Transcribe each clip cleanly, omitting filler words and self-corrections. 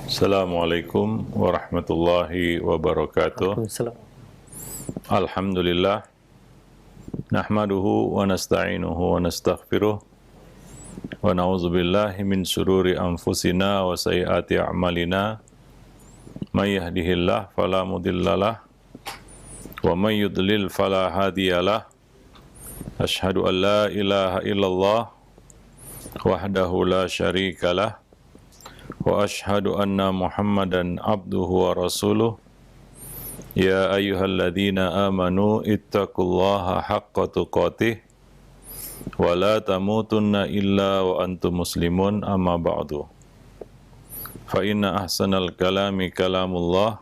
Assalamualaikum warahmatullahi wabarakatuh. Waalaikumsalam. Alhamdulillah, nahmaduhu wa nasta'inuhu wa nastaghfiruh wa na'udzu billahi min syururi anfusina wa sayyiati a'malina. May yahdihillah fala mudhillalah wa may yudlil fala hadiyalah. Asyhadu an la ilaha illallah wahdahu la syarikalah wa asyhadu anna Muhammadan abduhu wa rasuluh. Ya ayyuhalladzina amanu ittaqullaha haqqa tuqatih wa la tamutunna illa wa antum muslimun, amma ba'du. Fa inna ahsanal kalami kalamullah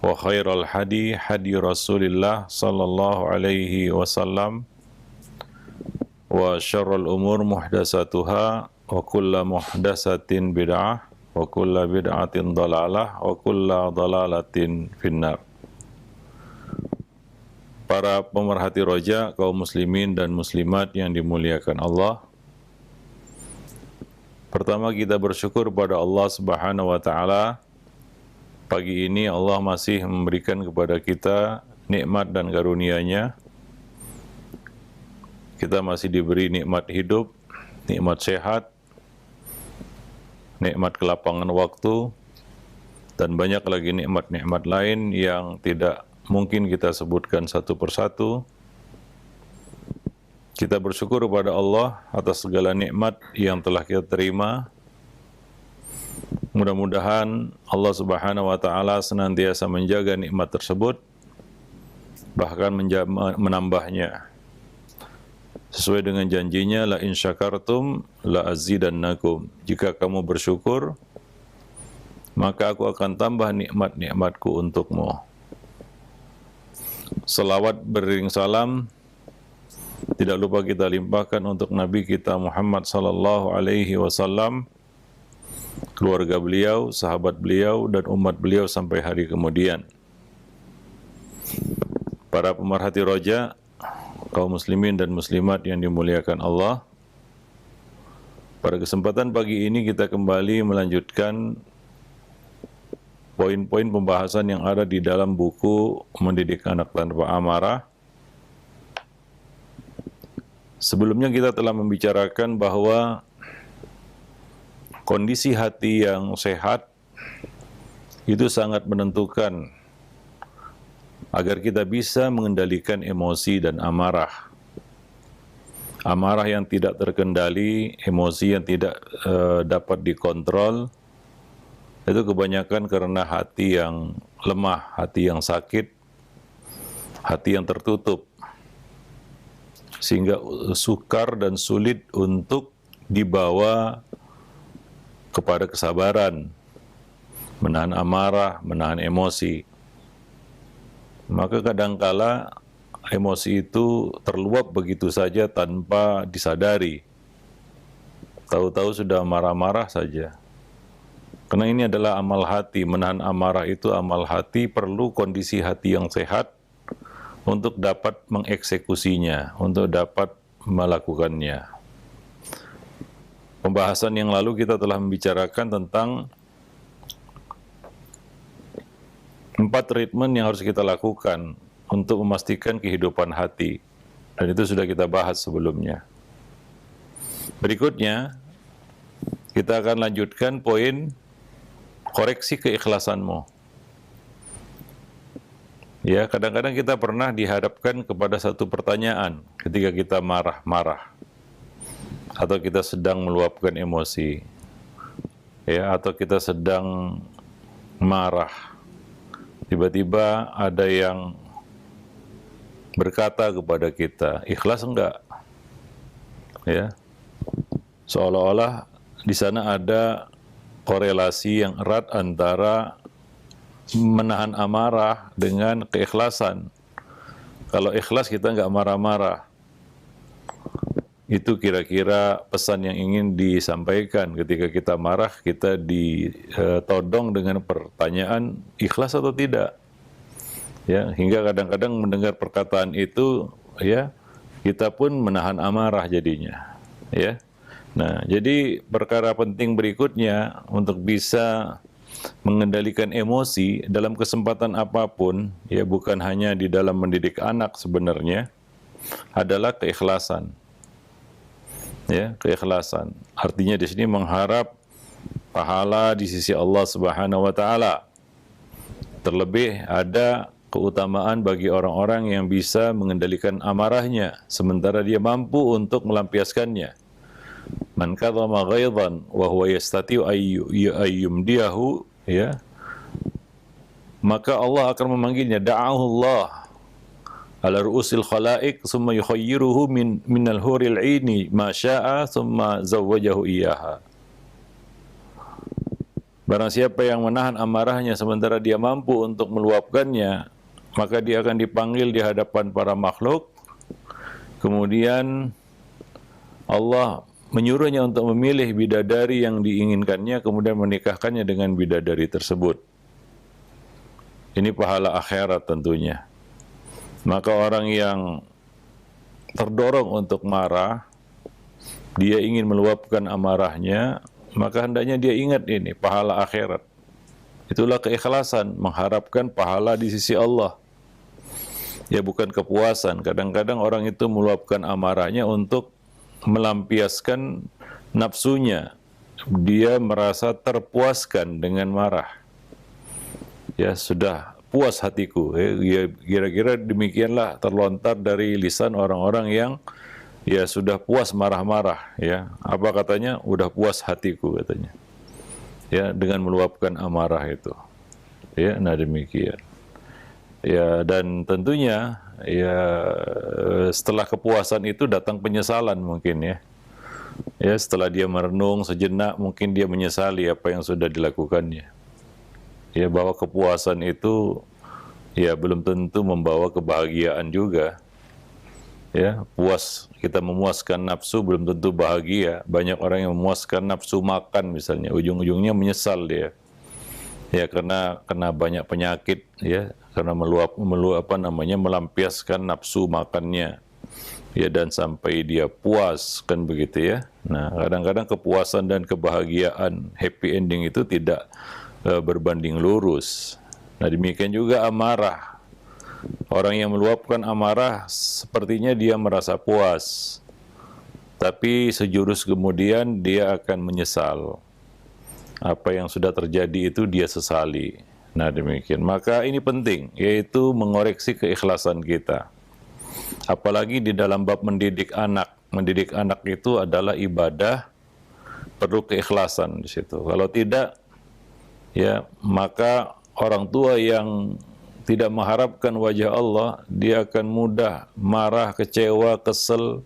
wa khairal hadi hadi Rasulillah sallallahu alaihi wasallam wa syarrul umur muhdatsatuha wa kullu muhdatsatin bid'ah wa kullu bid'atin dhalalah wa kullu dhalalatin finnar. Para pemerhati roja, kaum muslimin dan muslimat yang dimuliakan Allah, pertama kita bersyukur pada Allah Subhanahu wa taala. Pagi ini Allah masih memberikan kepada kita nikmat dan karunia-Nya. Kita masih diberi nikmat hidup, nikmat sehat, nikmat kelapangan waktu, dan banyak lagi nikmat-nikmat lain yang tidak mungkin kita sebutkan satu persatu. Kita bersyukur kepada Allah atas segala nikmat yang telah kita terima. Mudah-mudahan Allah Subhanahu wa taala senantiasa menjaga nikmat tersebut, bahkan menambahnya. Sesuai dengan janjinya, la in syakartum la azidannakum. Jika kamu bersyukur, maka aku akan tambah nikmat-nikmatku untukmu. Selawat beriring salam tidak lupa kita limpahkan untuk Nabi kita Muhammad sallallahu alaihi wasallam, keluarga beliau, sahabat beliau, dan umat beliau sampai hari kemudian. Para pemerhati roja, kaum muslimin dan muslimat yang dimuliakan Allah, pada kesempatan pagi ini kita kembali melanjutkan poin-poin pembahasan yang ada di dalam buku Mendidik Anak Tanpa Amarah. Sebelumnya kita telah membicarakan bahwa kondisi hati yang sehat itu sangat menentukan agar kita bisa mengendalikan emosi dan amarah. Amarah yang tidak terkendali, emosi yang tidak dapat dikontrol, itu kebanyakan karena hati yang lemah, hati yang sakit, hati yang tertutup, sehingga sukar dan sulit untuk dibawa kepada kesabaran, menahan amarah, menahan emosi. Maka kadangkala emosi itu terluap begitu saja tanpa disadari. Tahu-tahu sudah marah-marah saja. Karena ini adalah amal hati, menahan amarah itu amal hati, perlu kondisi hati yang sehat untuk dapat mengeksekusinya, untuk dapat melakukannya. Pembahasan yang lalu kita telah membicarakan tentang 4 treatment yang harus kita lakukan untuk memastikan kehidupan hati. Dan itu sudah kita bahas sebelumnya. Berikutnya, kita akan lanjutkan poin koreksi keikhlasanmu. Ya, kadang-kadang kita pernah dihadapkan kepada satu pertanyaan ketika kita marah-marah, atau kita sedang meluapkan emosi, ya, atau kita sedang marah. Tiba-tiba ada yang berkata kepada kita, ikhlas enggak? Ya, seolah-olah di sana ada korelasi yang erat antara menahan amarah dengan keikhlasan. Kalau ikhlas kita enggak marah-marah. Itu kira-kira pesan yang ingin disampaikan. Ketika kita marah, kita ditodong dengan pertanyaan, ikhlas atau tidak? Ya, hingga kadang-kadang mendengar perkataan itu, ya, kita pun menahan amarah jadinya. Ya. Nah, jadi perkara penting berikutnya untuk bisa mengendalikan emosi dalam kesempatan apapun, ya bukan hanya di dalam mendidik anak sebenarnya, adalah keikhlasan. Ya, keikhlasan. Artinya di sini mengharap pahala di sisi Allah Subhanahu wa taala. Terlebih ada keutamaan bagi orang-orang yang bisa mengendalikan amarahnya sementara dia mampu untuk melampiaskannya. Man kadhama ghaidhan wa huwa yastati'u ayyumdiyahu, ya, maka Allah akan memanggilnya, da'ahu Allah ala ru'usil khalaik summa yukhayyiruhu minal huril 'aini ma syaa summa zawwajahu iyyaha. Barang siapa yang menahan amarahnya sementara dia mampu untuk meluapkannya, maka dia akan dipanggil di hadapan para makhluk. Kemudian Allah menyuruhnya untuk memilih bidadari yang diinginkannya, kemudian menikahkannya dengan bidadari tersebut. Ini pahala akhirat tentunya. Maka orang yang terdorong untuk marah, dia ingin meluapkan amarahnya, maka hendaknya dia ingat ini, pahala akhirat. Itulah keikhlasan, mengharapkan pahala di sisi Allah. Ya bukan kepuasan. Kadang-kadang orang itu meluapkan amarahnya untuk melampiaskan nafsunya. Dia merasa terpuaskan dengan marah. Ya sudah puas hatiku. Ya, kira-kira demikianlah terlontar dari lisan orang-orang yang ya sudah puas marah-marah. Ya apa katanya? Udah puas hatiku katanya. Ya dengan meluapkan amarah itu. Ya, nah demikian. Ya dan tentunya ya setelah kepuasan itu datang penyesalan mungkin ya. Ya setelah dia merenung sejenak mungkin dia menyesali apa yang sudah dilakukannya. Ya bahwa kepuasan itu ya belum tentu membawa kebahagiaan juga. Ya, puas kita memuaskan nafsu belum tentu bahagia. Banyak orang yang memuaskan nafsu makan misalnya, ujung-ujungnya menyesal dia. Ya karena kena banyak penyakit ya, karena melampiaskan nafsu makannya. Ya dan sampai dia puas kan begitu ya. Nah, kadang-kadang kepuasan dan kebahagiaan happy ending itu tidak berbanding lurus. Nah, demikian juga amarah. Orang yang meluapkan amarah sepertinya dia merasa puas. Tapi sejurus kemudian dia akan menyesal. Apa yang sudah terjadi itu dia sesali. Nah, demikian. Maka ini penting, yaitu mengoreksi keikhlasan kita. Apalagi di dalam bab mendidik anak. Mendidik anak itu adalah ibadah, perlu keikhlasan di situ. Kalau tidak, ya maka orang tua yang tidak mengharapkan wajah Allah, dia akan mudah marah, kecewa, kesel,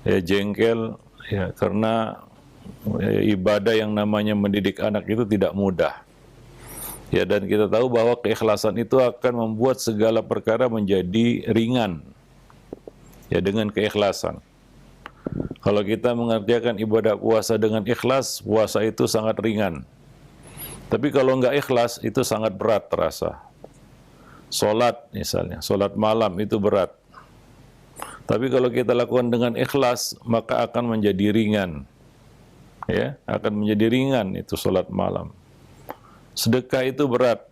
ya jengkel, ya karena ibadah yang namanya mendidik anak itu tidak mudah. Ya dan kita tahu bahwa keikhlasan itu akan membuat segala perkara menjadi ringan. Ya dengan keikhlasan. Kalau kita mengerjakan ibadah puasa dengan ikhlas, puasa itu sangat ringan. Tapi kalau enggak ikhlas, itu sangat berat terasa. Solat misalnya, solat malam itu berat. Tapi kalau kita lakukan dengan ikhlas, maka akan menjadi ringan. Ya, akan menjadi ringan itu solat malam. Sedekah itu berat.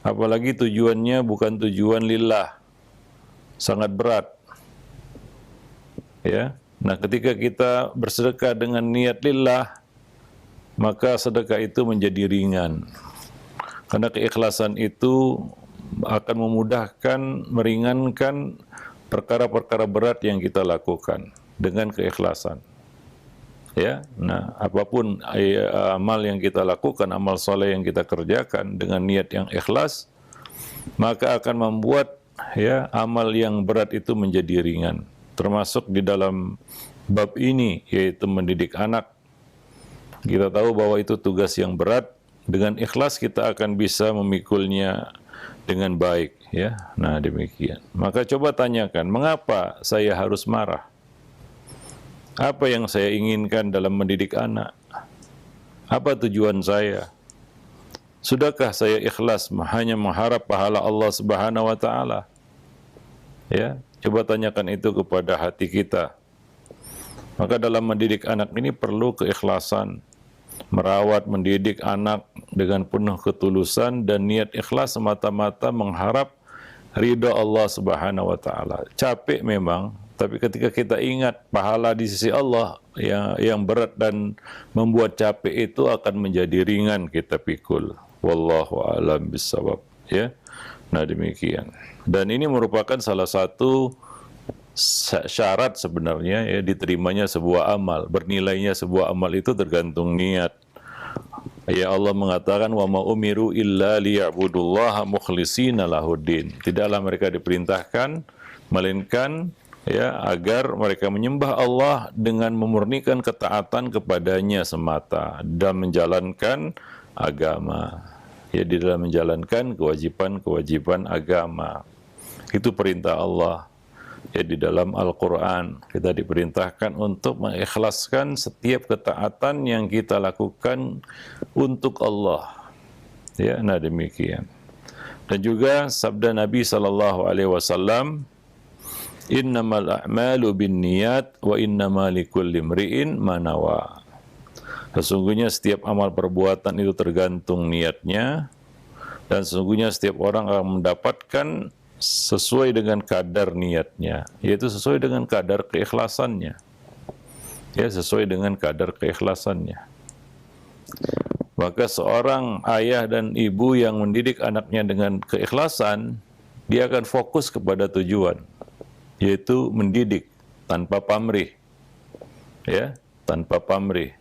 Apalagi tujuannya bukan tujuan lillah. Sangat berat. Ya. Nah, ketika kita bersedekah dengan niat lillah, maka sedekah itu menjadi ringan. Karena keikhlasan itu akan memudahkan, meringankan perkara-perkara berat yang kita lakukan dengan keikhlasan. Ya, nah apapun amal yang kita lakukan, amal soleh yang kita kerjakan dengan niat yang ikhlas, maka akan membuat ya amal yang berat itu menjadi ringan. Termasuk di dalam bab ini, yaitu mendidik anak. Kita tahu bahwa itu tugas yang berat. Dengan ikhlas kita akan bisa memikulnya dengan baik. Ya, nah demikian. Maka coba tanyakan, mengapa saya harus marah? Apa yang saya inginkan dalam mendidik anak? Apa tujuan saya? Sudahkah saya ikhlas hanya mengharap pahala Allah Subhanahu wa taala? Ya, coba tanyakan itu kepada hati kita. Maka dalam mendidik anak ini perlu keikhlasan. Merawat, mendidik anak dengan penuh ketulusan dan niat ikhlas semata-mata mengharap ridha Allah Subhanahu wa taala. Capek memang, tapi ketika kita ingat pahala di sisi Allah yang berat dan membuat capek itu akan menjadi ringan kita pikul. Wallahu a'lam bishawab, ya. Nah, demikian. Dan ini merupakan salah satu syarat sebenarnya ya diterimanya sebuah amal. Bernilainya sebuah amal itu tergantung niat. Ya, Allah mengatakan wa ma umiru illa liya'budullaha mukhlishina lahuddin. Tidaklah mereka diperintahkan melainkan ya agar mereka menyembah Allah dengan memurnikan ketaatan kepadanya semata dan menjalankan agama. Ya, di dalam menjalankan kewajiban-kewajiban agama. Itu perintah Allah. Ya, di dalam Al-Quran kita diperintahkan untuk mengikhlaskan setiap ketaatan yang kita lakukan untuk Allah. Ya, nah demikian. Dan juga sabda Nabi SAW, innamal a'malu binniyat wa innama likulli imri'in ma nawa. Sesungguhnya setiap amal perbuatan itu tergantung niatnya, dan sesungguhnya setiap orang akan mendapatkan sesuai dengan kadar niatnya, yaitu sesuai dengan kadar keikhlasannya. Ya, sesuai dengan kadar keikhlasannya. Maka seorang ayah dan ibu yang mendidik anaknya dengan keikhlasan, dia akan fokus kepada tujuan, yaitu mendidik tanpa pamrih. Ya, tanpa pamrih.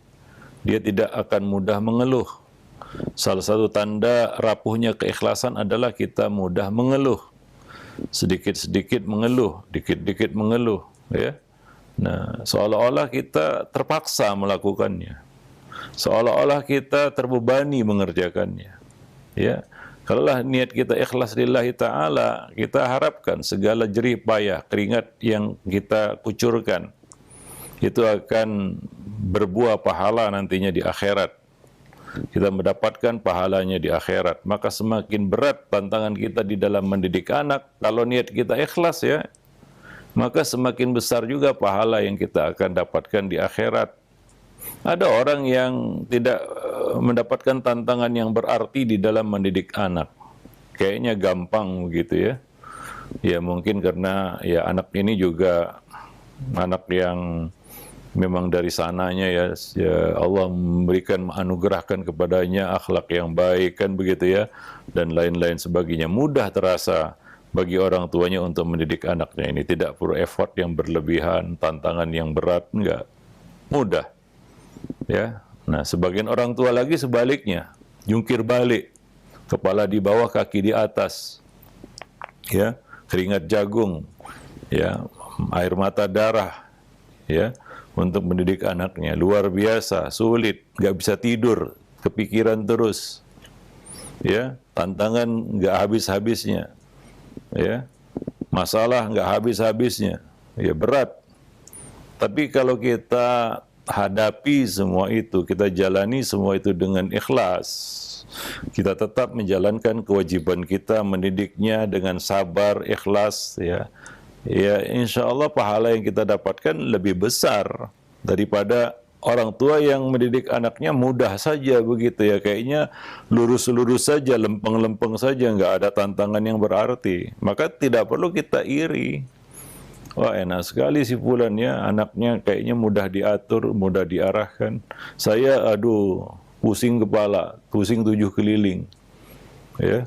Dia tidak akan mudah mengeluh. Salah satu tanda rapuhnya keikhlasan adalah kita mudah mengeluh. Sedikit-sedikit mengeluh, dikit-dikit mengeluh, ya. Nah, seolah-olah kita terpaksa melakukannya. Seolah-olah kita terbebani mengerjakannya. Ya. Kalaulah niat kita ikhlas lillahi ta'ala, kita harapkan segala jerih payah, keringat yang kita kucurkan, itu akan berbuah pahala nantinya di akhirat. Kita mendapatkan pahalanya di akhirat. Maka semakin berat tantangan kita di dalam mendidik anak, kalau niat kita ikhlas ya, maka semakin besar juga pahala yang kita akan dapatkan di akhirat. Ada orang yang tidak mendapatkan tantangan yang berarti di dalam mendidik anak. Kayaknya gampang begitu ya. Ya mungkin karena ya anak ini juga anak yang memang dari sananya ya Allah memberikan anugerahkan kepadanya akhlak yang baik kan begitu ya, dan lain-lain sebagainya. Mudah terasa bagi orang tuanya untuk mendidik anaknya ini, tidak perlu effort yang berlebihan, tantangan yang berat, enggak, mudah ya. Nah, sebagian orang tua lagi sebaliknya, jungkir balik, kepala di bawah kaki di atas ya, keringat jagung ya, air mata darah ya, untuk mendidik anaknya. Luar biasa, sulit, nggak bisa tidur, kepikiran terus. Ya, tantangan nggak habis-habisnya. Ya, masalah nggak habis-habisnya. Ya, berat. Tapi kalau kita hadapi semua itu, kita jalani semua itu dengan ikhlas, kita tetap menjalankan kewajiban kita mendidiknya dengan sabar, ikhlas ya. Ya, insya Allah pahala yang kita dapatkan lebih besar daripada orang tua yang mendidik anaknya mudah saja begitu ya. Kayaknya lurus-lurus saja, lempeng-lempeng saja, nggak ada tantangan yang berarti. Maka tidak perlu kita iri. Wah, enak sekali si fulan ya, anaknya kayaknya mudah diatur, mudah diarahkan. Saya, aduh, pusing kepala, pusing 7 keliling. Ya,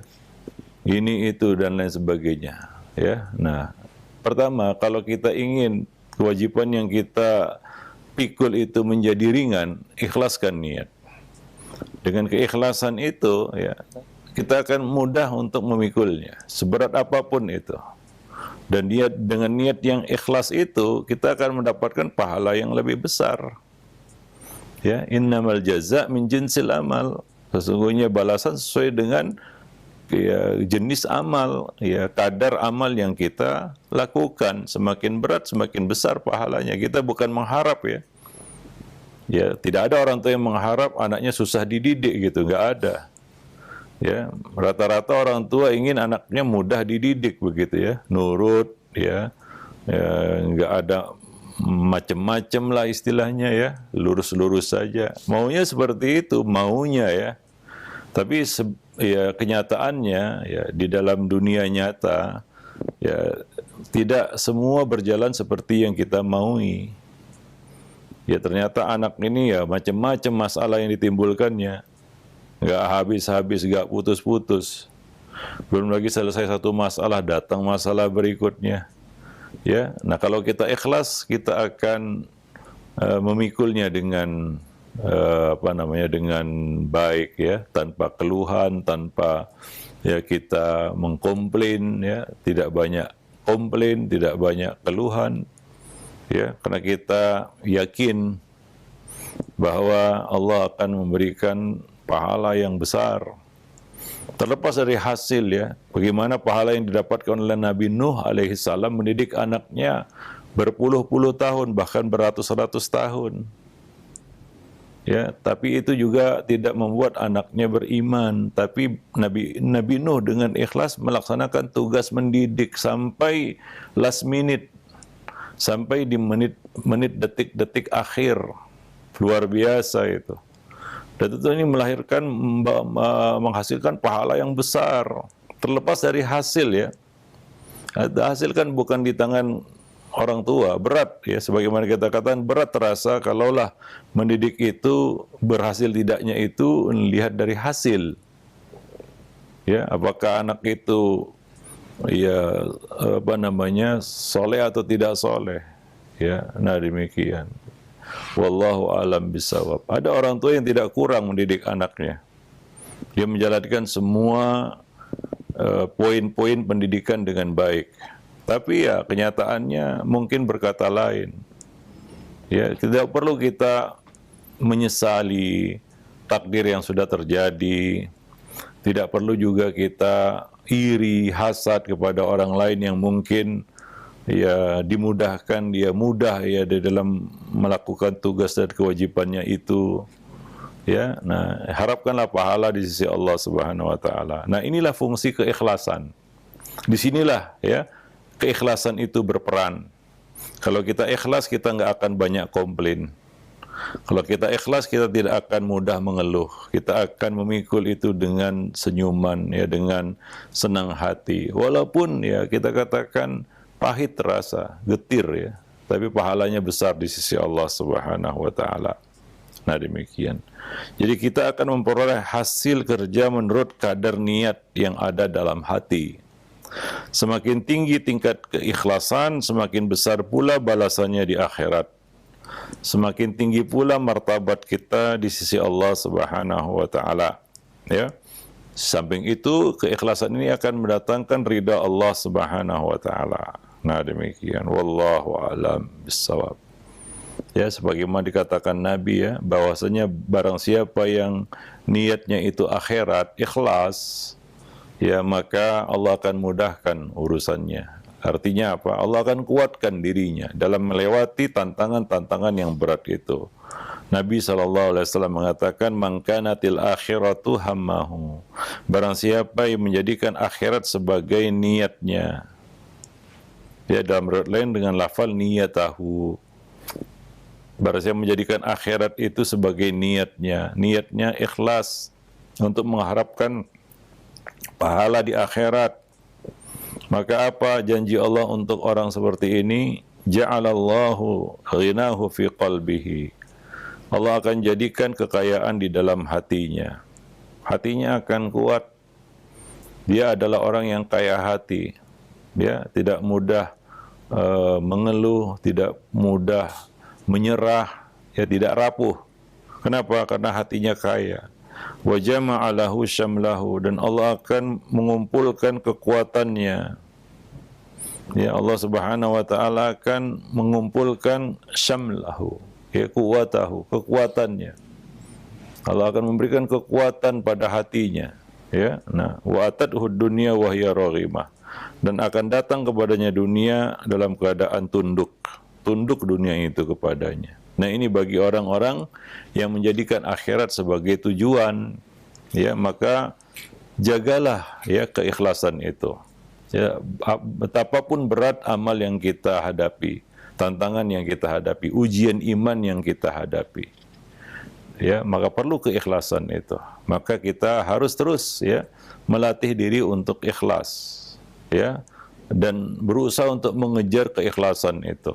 ini, itu, dan lain sebagainya. Ya, nah, pertama, kalau kita ingin kewajiban yang kita pikul itu menjadi ringan, ikhlaskan niat. Dengan keikhlasan itu, ya, kita akan mudah untuk memikulnya, seberat apapun itu. Dan dengan niat yang ikhlas itu, kita akan mendapatkan pahala yang lebih besar. Ya, innamal jaza' min jinsil amal. Sesungguhnya balasan sesuai dengan ya, jenis amal, ya, kadar amal yang kita lakukan. Semakin berat, semakin besar pahalanya. Kita bukan mengharap ya. Ya, tidak ada orang tua yang mengharap anaknya susah dididik gitu, nggak ada. Ya, rata-rata orang tua ingin anaknya mudah dididik begitu ya, nurut ya, nggak ada macem-macem lah istilahnya ya, lurus-lurus saja. Maunya seperti itu, maunya ya. Tapi ya kenyataannya ya di dalam dunia nyata ya tidak semua berjalan seperti yang kita maui. Ya ternyata anak ini ya macam-macam masalah yang ditimbulkannya. Nggak habis-habis, nggak putus-putus. Belum lagi selesai satu masalah, datang masalah berikutnya. Ya, nah kalau kita ikhlas, kita akan memikulnya dengan dengan baik ya, tanpa keluhan, tanpa ya kita mengkomplain ya, tidak banyak komplain, tidak banyak keluhan ya, karena kita yakin bahwa Allah akan memberikan pahala yang besar. Terlepas dari hasil ya, bagaimana pahala yang didapatkan oleh Nabi Nuh alaihissalam mendidik anaknya berpuluh-puluh tahun, bahkan beratus-ratus tahun. Ya, tapi itu juga tidak membuat anaknya beriman. Tapi Nabi Nuh dengan ikhlas melaksanakan tugas mendidik sampai last minute, sampai di menit detik-detik akhir. Luar biasa itu. Dan tentu ini menghasilkan pahala yang besar. Terlepas dari hasil ya. Hasil kan bukan di tangan orang tua, berat ya. Sebagaimana kita katakan, berat terasa kalaulah mendidik itu berhasil tidaknya itu lihat dari hasil. Ya, apakah anak itu ya soleh atau tidak soleh. Ya, nah demikian. Wallahu alam bisawab. Ada orang tua yang tidak kurang mendidik anaknya. Dia menjalankan semua poin-poin pendidikan dengan baik. Tapi ya kenyataannya mungkin berkata lain. Ya, tidak perlu kita menyesali takdir yang sudah terjadi. Tidak perlu juga kita iri, hasad kepada orang lain yang mungkin ya dimudahkan, dia mudah ya di dalam melakukan tugas dan kewajibannya itu. Ya, nah harapkanlah pahala di sisi Allah Subhanahu wa taala. Nah, inilah fungsi keikhlasan. Disinilah ya keikhlasan itu berperan. Kalau kita ikhlas, kita nggak akan banyak komplain. Kalau kita ikhlas, kita tidak akan mudah mengeluh. Kita akan memikul itu dengan senyuman ya, dengan senang hati. Walaupun ya kita katakan pahit terasa, getir ya, tapi pahalanya besar di sisi Allah Subhanahu wa taala. Nah, demikian. Jadi kita akan memperoleh hasil kerja menurut kadar niat yang ada dalam hati. Semakin tinggi tingkat keikhlasan, semakin besar pula balasannya di akhirat. Semakin tinggi pula martabat kita di sisi Allah Subhanahu wa taala. Ya. Samping itu, keikhlasan ini akan mendatangkan ridha Allah Subhanahu wa taala. Nah, demikian. Wallahu a'lam bissawab. Ya, sebagaimana dikatakan Nabi ya, bahwasanya barang siapa yang niatnya itu akhirat, ikhlas, ya maka Allah akan mudahkan urusannya. Artinya apa? Allah akan kuatkan dirinya dalam melewati tantangan-tantangan yang berat itu. Nabi SAW mengatakan, "Man kanatil akhiratu hammahu." Barang siapa yang menjadikan akhirat sebagai niatnya. Ya, dalam riwayat lain dengan lafal niyatahu. Barang siapa menjadikan akhirat itu sebagai niatnya. Niatnya ikhlas untuk mengharapkan pahala di akhirat. Maka apa janji Allah untuk orang seperti ini? Ja'alallahu ghinahu fi qalbihi. Allah akan jadikan kekayaan di dalam hatinya. Hatinya akan kuat. Dia adalah orang yang kaya hati. Dia tidak mudah mengeluh, tidak mudah menyerah, ya tidak rapuh. Kenapa? Karena hatinya kaya. Wa jama'alahu syamlahu, dan Allah akan mengumpulkan kekuatannya. Ya, Allah Subhanahu wa taala akan mengumpulkan syamlahu, ya kuwatahu, kekuatannya. Allah akan memberikan kekuatan pada hatinya, ya. Nah, wa atadhu dunya wa hiya raghimah, dan akan datang kepadanya dunia dalam keadaan tunduk dunia itu kepadanya. Nah, ini bagi orang-orang yang menjadikan akhirat sebagai tujuan, ya, maka jagalah ya keikhlasan itu. Ya, betapapun berat amal yang kita hadapi, tantangan yang kita hadapi, ujian iman yang kita hadapi. ya, maka perlu keikhlasan itu. Maka kita harus terus ya melatih diri untuk ikhlas, ya, dan berusaha untuk mengejar keikhlasan itu.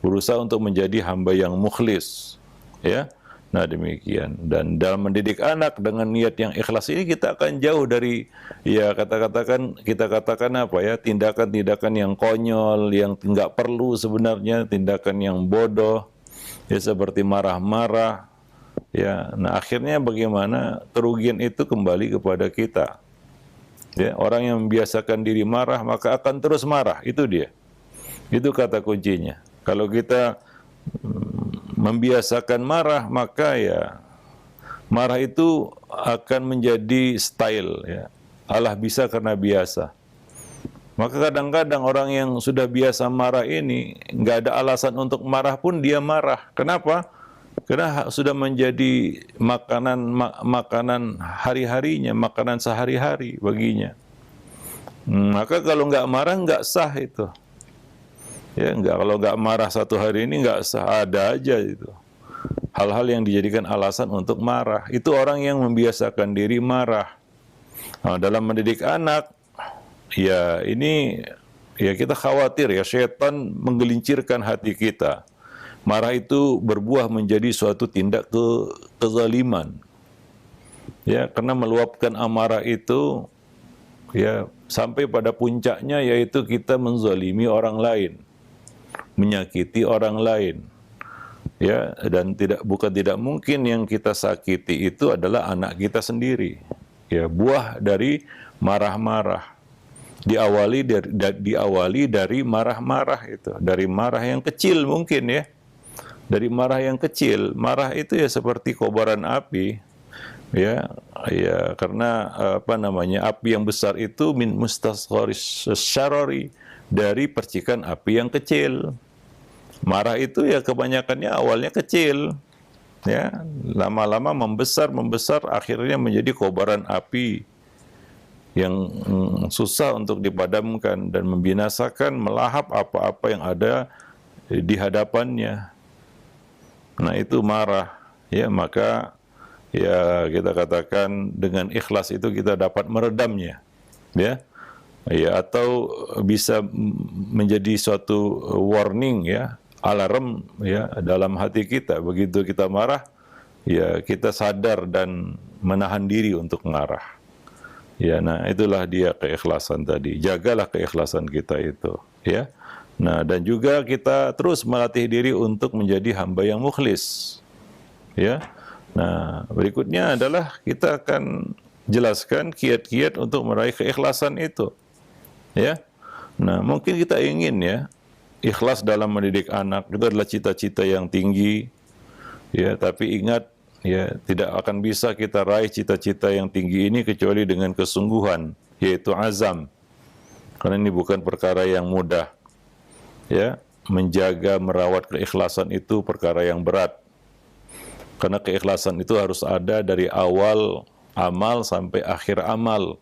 Berusaha untuk menjadi hamba yang mukhlis, ya. Nah, demikian. Dan dalam mendidik anak dengan niat yang ikhlas ini kita akan jauh dari ya kita katakan apa ya, tindakan-tindakan yang konyol, yang nggak perlu sebenarnya, tindakan yang bodoh, ya seperti marah-marah. Ya, nah akhirnya bagaimana kerugian itu kembali kepada kita. Ya, orang yang membiasakan diri marah maka akan terus marah, itu dia. Itu kata kuncinya. Kalau kita membiasakan marah, maka ya marah itu akan menjadi style ya. Allah bisa karena biasa. Maka kadang-kadang orang yang sudah biasa marah ini nggak ada alasan untuk marah pun dia marah. Kenapa? Karena sudah menjadi makanan hari-harinya, makanan sehari-hari baginya. Maka kalau nggak marah nggak sah itu. Ya, kalau nggak marah satu hari ini nggak sah, ada aja itu. Hal-hal yang dijadikan alasan untuk marah. Itu orang yang membiasakan diri marah. Nah, dalam mendidik anak, ya ini ya kita khawatir ya setan menggelincirkan hati kita. Marah itu berbuah menjadi suatu tindak kezaliman. Ya, karena meluapkan amarah itu ya sampai pada puncaknya yaitu kita menzalimi orang lain, menyakiti orang lain. Ya, dan bukan tidak mungkin yang kita sakiti itu adalah anak kita sendiri. Ya, buah dari marah-marah. Diawali dari marah-marah itu, dari marah yang kecil mungkin ya. Dari marah yang kecil, marah itu ya seperti kobaran api. Ya, ya karena apa namanya? Api yang besar itu min mustasgharis syarari, dari percikan api yang kecil. Marah itu ya kebanyakannya awalnya kecil, ya lama-lama membesar, akhirnya menjadi kobaran api yang susah untuk dipadamkan dan membinasakan, melahap apa-apa yang ada di hadapannya. Nah itu marah, ya maka ya kita katakan dengan ikhlas itu kita dapat meredamnya, ya. Ya, atau bisa menjadi suatu warning ya, alarm ya dalam hati kita. Begitu kita marah, ya kita sadar dan menahan diri untuk marah. Ya, nah itulah dia keikhlasan tadi. Jagalah keikhlasan kita itu, ya. Nah, dan juga kita terus melatih diri untuk menjadi hamba yang mukhlis. Ya. Nah, berikutnya adalah kita akan jelaskan kiat-kiat untuk meraih keikhlasan itu. Ya. Nah, mungkin kita ingin ya ikhlas dalam mendidik anak itu adalah cita-cita yang tinggi. Ya, tapi ingat ya tidak akan bisa kita raih cita-cita yang tinggi ini kecuali dengan kesungguhan, yaitu azam. Karena ini bukan perkara yang mudah. Ya, menjaga merawat keikhlasan itu perkara yang berat. Karena keikhlasan itu harus ada dari awal amal sampai akhir amal.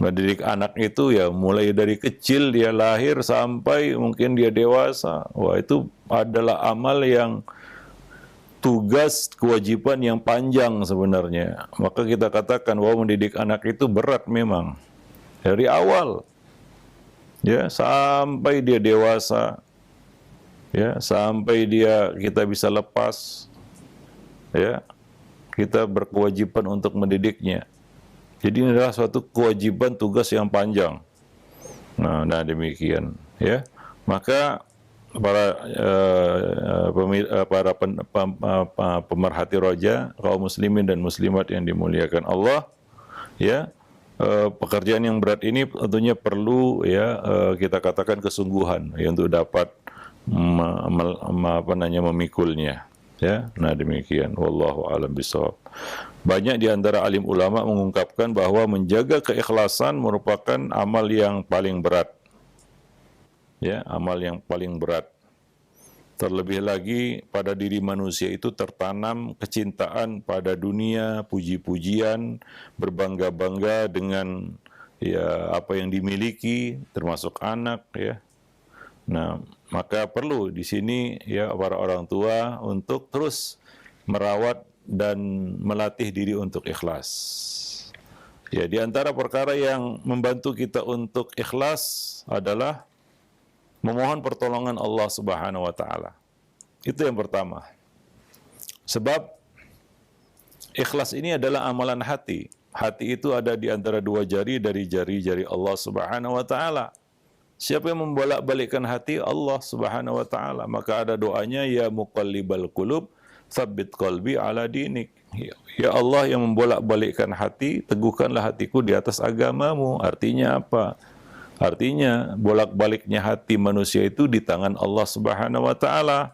Mendidik anak itu ya mulai dari kecil dia lahir sampai mungkin dia dewasa. Wah, itu adalah amal yang tugas kewajiban yang panjang sebenarnya. Maka kita katakan bahwa mendidik anak itu berat memang. Dari awal ya sampai dia dewasa. Ya, sampai kita bisa lepas. Ya. Kita berkewajiban untuk mendidiknya. Jadi ini adalah suatu kewajiban tugas yang panjang. Nah demikian, ya. Maka para pemerhati roja, kaum muslimin dan muslimat yang dimuliakan Allah, ya, pekerjaan yang berat ini tentunya perlu ya kita katakan kesungguhan ya, untuk dapat memikulnya. Ya, nah demikian. Wallahu a'lam bishawab. Banyak di antara alim ulama mengungkapkan bahwa menjaga keikhlasan merupakan amal yang paling berat. Ya, amal yang paling berat. Terlebih lagi pada diri manusia itu tertanam kecintaan pada dunia, puji-pujian, berbangga-bangga dengan ya apa yang dimiliki, termasuk anak ya. Nah, maka perlu di sini ya para orang tua untuk terus merawat dan melatih diri untuk ikhlas. Ya, di antara perkara yang membantu kita untuk ikhlas adalah memohon pertolongan Allah Subhanahu wa taala. Itu yang pertama. Sebab ikhlas ini adalah amalan hati. Hati itu ada di antara dua jari dari jari-jari Allah Subhanahu wa taala. Siapa yang membolak-balikkan hati? Allah Subhanahu wa taala. Maka ada doanya, ya muqallibal qulub, tsabbit qalbi ala dinik. Ya Allah yang membolak-balikkan hati, teguhkanlah hatiku di atas agamamu. Artinya apa? Artinya bolak-baliknya hati manusia itu di tangan Allah Subhanahu wa taala.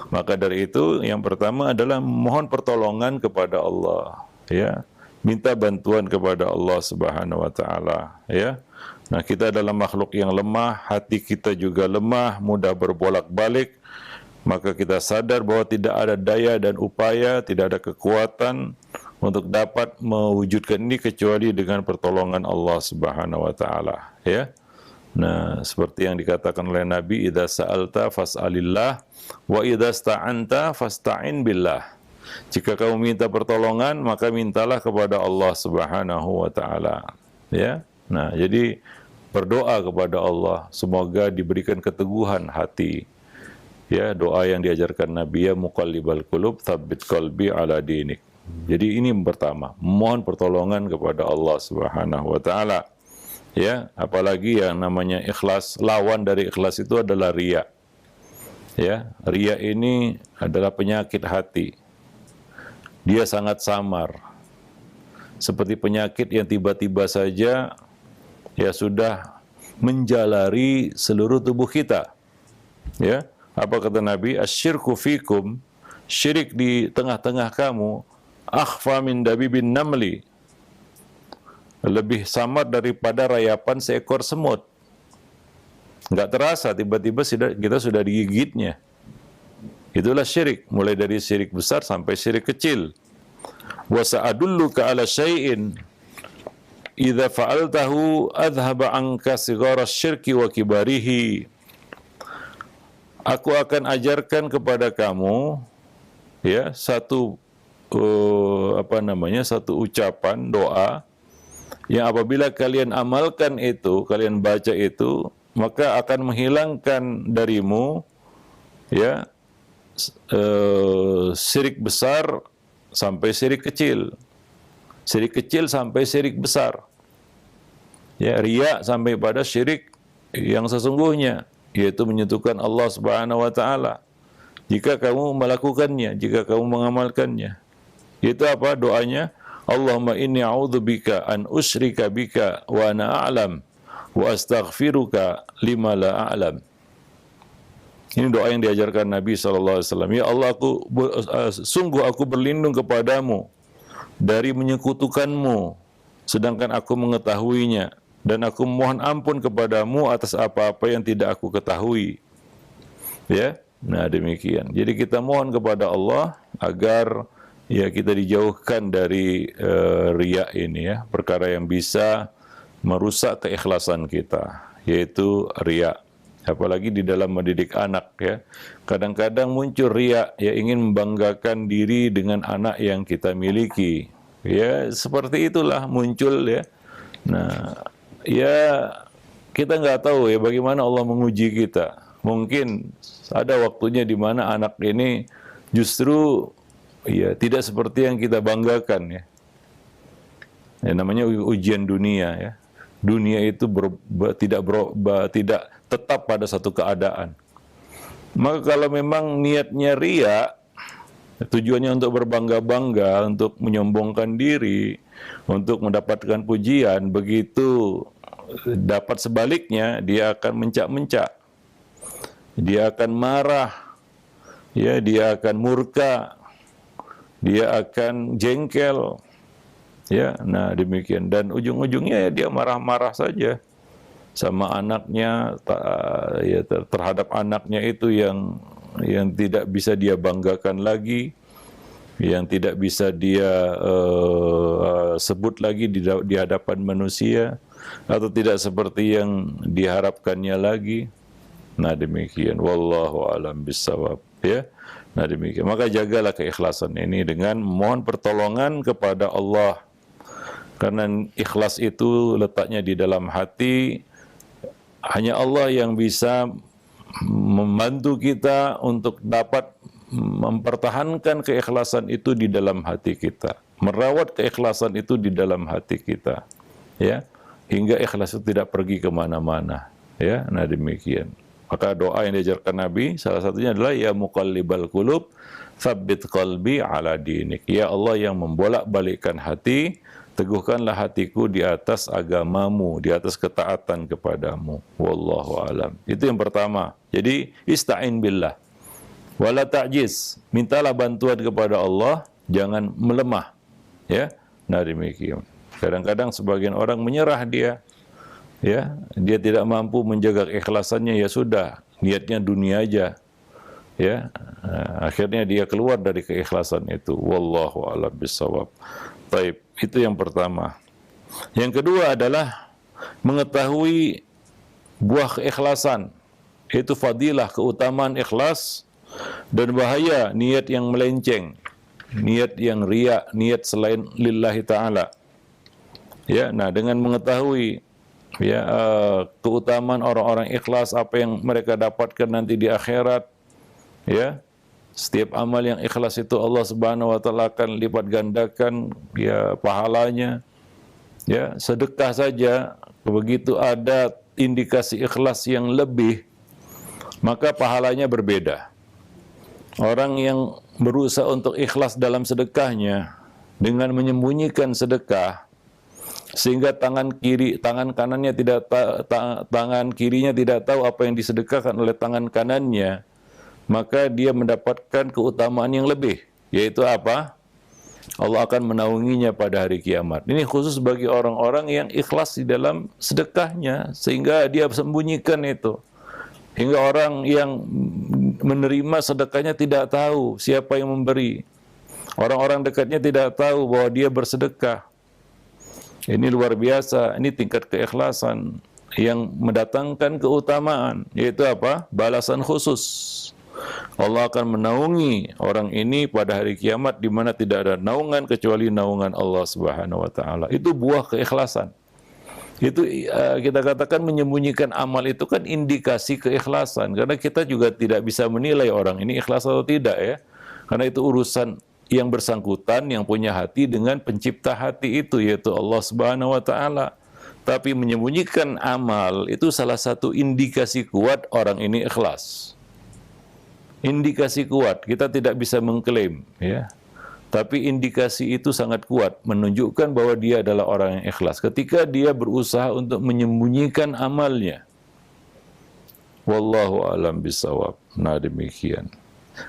Maka dari itu yang pertama adalah mohon pertolongan kepada Allah, ya. Minta bantuan kepada Allah Subhanahu wa taala, ya. Nah, kita adalah makhluk yang lemah, hati kita juga lemah, mudah berbolak-balik. Maka kita sadar bahwa tidak ada daya dan upaya, tidak ada kekuatan untuk dapat mewujudkan ini kecuali dengan pertolongan Allah Subhanahu wa taala, ya. Nah, seperti yang dikatakan oleh Nabi, idza sa'alta fas'alillah wa idza sta'anta fasta'in billah. Jika kamu minta pertolongan, maka mintalah kepada Allah Subhanahu wa taala, ya. Nah, jadi berdoa kepada Allah semoga diberikan keteguhan hati. Ya, doa yang diajarkan Nabi, ya muqallibal qulub tsabbit qalbi ala dinik. Jadi ini yang pertama, mohon pertolongan kepada Allah Subhanahu wa taala. Ya, apalagi yang namanya ikhlas, lawan dari ikhlas itu adalah riya. Ya, riya ini adalah penyakit hati. Dia sangat samar. Seperti penyakit yang tiba-tiba saja ya sudah menjalari seluruh tubuh kita. Ya. Apa kata Nabi? Asyirku fikum, syirik di tengah-tengah kamu, akhfa min dabibin namli, lebih samar daripada rayapan seekor semut. Enggak terasa, tiba-tiba kita sudah digigitnya. Itulah syirik, mulai dari syirik besar sampai syirik kecil. Wa sa'adulluka ala syai'in idza fa'altahu adhhaba anka sigara syirki wa kibarihi. Aku akan ajarkan kepada kamu ya satu satu ucapan doa yang apabila kalian amalkan itu, kalian baca itu, maka akan menghilangkan darimu ya syirik besar sampai syirik kecil sampai syirik besar, ya, riya sampai pada syirik yang sesungguhnya, yaitu menyentuhkan Allah Subhanahu wa taala. Jika kamu melakukannya, jika kamu mengamalkannya, itu apa doanya? Allahumma inni a'udzubika an usyrika bika wa ana a'lam wa astaghfiruka lima la a'lam. Ini doa yang diajarkan Nabi SAW. Ya Allah, sungguh aku berlindung kepadamu dari menyekutukanmu, sedangkan aku mengetahuinya. Dan aku mohon ampun kepadamu atas apa-apa yang tidak aku ketahui. Ya, nah demikian. Jadi kita mohon kepada Allah agar ya kita dijauhkan dari riya ini, ya, perkara yang bisa merusak keikhlasan kita, yaitu riya. Apalagi di dalam mendidik anak, ya. Kadang-kadang muncul riya, ya, ingin membanggakan diri dengan anak yang kita miliki. Ya, seperti itulah muncul, ya. Nah, ya kita nggak tahu ya bagaimana Allah menguji kita. Mungkin ada waktunya di mana anak ini justru ya tidak seperti yang kita banggakan, ya. Ya, namanya ujian dunia, ya. Dunia itu tidak tetap pada satu keadaan. Maka kalau memang niatnya riya, tujuannya untuk berbangga-bangga, untuk menyombongkan diri, untuk mendapatkan pujian, begitu dapat sebaliknya, dia akan mencak-mencak, dia akan marah, ya, dia akan murka, dia akan jengkel, ya. Nah demikian, dan ujung-ujungnya ya dia marah-marah saja sama anaknya, ya, terhadap anaknya itu yang tidak bisa dia banggakan lagi, yang tidak bisa dia sebut lagi di hadapan manusia, atau tidak seperti yang diharapkannya lagi. Nah demikian, wallahu a'lam bishawab. Ya. Nah demikian. Maka jagalah keikhlasan ini dengan mohon pertolongan kepada Allah. Karena ikhlas itu letaknya di dalam hati. Hanya Allah yang bisa membantu kita untuk dapat mempertahankan keikhlasan itu di dalam hati kita. Merawat keikhlasan itu di dalam hati kita. Ya. Hingga ikhlas itu tidak pergi kemana-mana. Ya. Nah demikian. Maka doa yang diajarkan Nabi salah satunya adalah ya muqallibal qulub tsabbit qalbi ala dinik. Ya Allah yang membolak-balikkan hati, teguhkanlah hatiku di atas agamamu, di atas ketaatan kepadamu. Wallahu alam. Itu yang pertama. Jadi ista'in billah. Wala ta'jiz. Mintalah bantuan kepada Allah, jangan melemah. Ya. Nah demikian. Kadang-kadang sebagian orang menyerah dia. Ya, dia tidak mampu menjaga keikhlasannya, ya sudah, niatnya dunia aja. Ya, akhirnya dia keluar dari keikhlasan itu. Wallahu a'lam bishawab. Baik, itu yang pertama. Yang kedua adalah mengetahui buah keikhlasan. Itu fadilah, keutamaan ikhlas dan bahaya niat yang melenceng, niat yang riya, niat selain lillahi ta'ala. Ya, nah dengan mengetahui ya keutamaan orang-orang ikhlas, apa yang mereka dapatkan nanti di akhirat, ya setiap amal yang ikhlas itu Allah Subhanahu wa taala akan lipat gandakan ya pahalanya. Ya sedekah saja begitu ada indikasi ikhlas yang lebih, maka pahalanya berbeda. Orang yang berusaha untuk ikhlas dalam sedekahnya dengan menyembunyikan sedekah, sehingga tangan kanannya tidak tangan kirinya tidak tahu apa yang disedekahkan oleh tangan kanannya, maka dia mendapatkan keutamaan yang lebih, yaitu apa? Allah akan menaunginya pada hari kiamat. Ini khusus bagi orang-orang yang ikhlas di dalam sedekahnya, sehingga dia sembunyikan itu, hingga orang yang menerima sedekahnya tidak tahu siapa yang memberi. Orang-orang dekatnya tidak tahu bahwa dia bersedekah. Ini luar biasa, ini tingkat keikhlasan yang mendatangkan keutamaan, yaitu apa? Balasan khusus. Allah akan menaungi orang ini pada hari kiamat di mana tidak ada naungan kecuali naungan Allah Subhanahu wa taala. Itu buah keikhlasan. Itu kita katakan menyembunyikan amal itu kan indikasi keikhlasan, karena kita juga tidak bisa menilai orang ini ikhlas atau tidak ya. Karena itu urusan yang bersangkutan, yang punya hati dengan pencipta hati itu, yaitu Allah Subhanahu wa taala. Tapi menyembunyikan amal itu salah satu indikasi kuat orang ini ikhlas. Indikasi kuat, kita tidak bisa mengklaim ya. Tapi indikasi itu sangat kuat menunjukkan bahwa dia adalah orang yang ikhlas ketika dia berusaha untuk menyembunyikan amalnya. Wallahu a'lam bishawab. Nah demikian.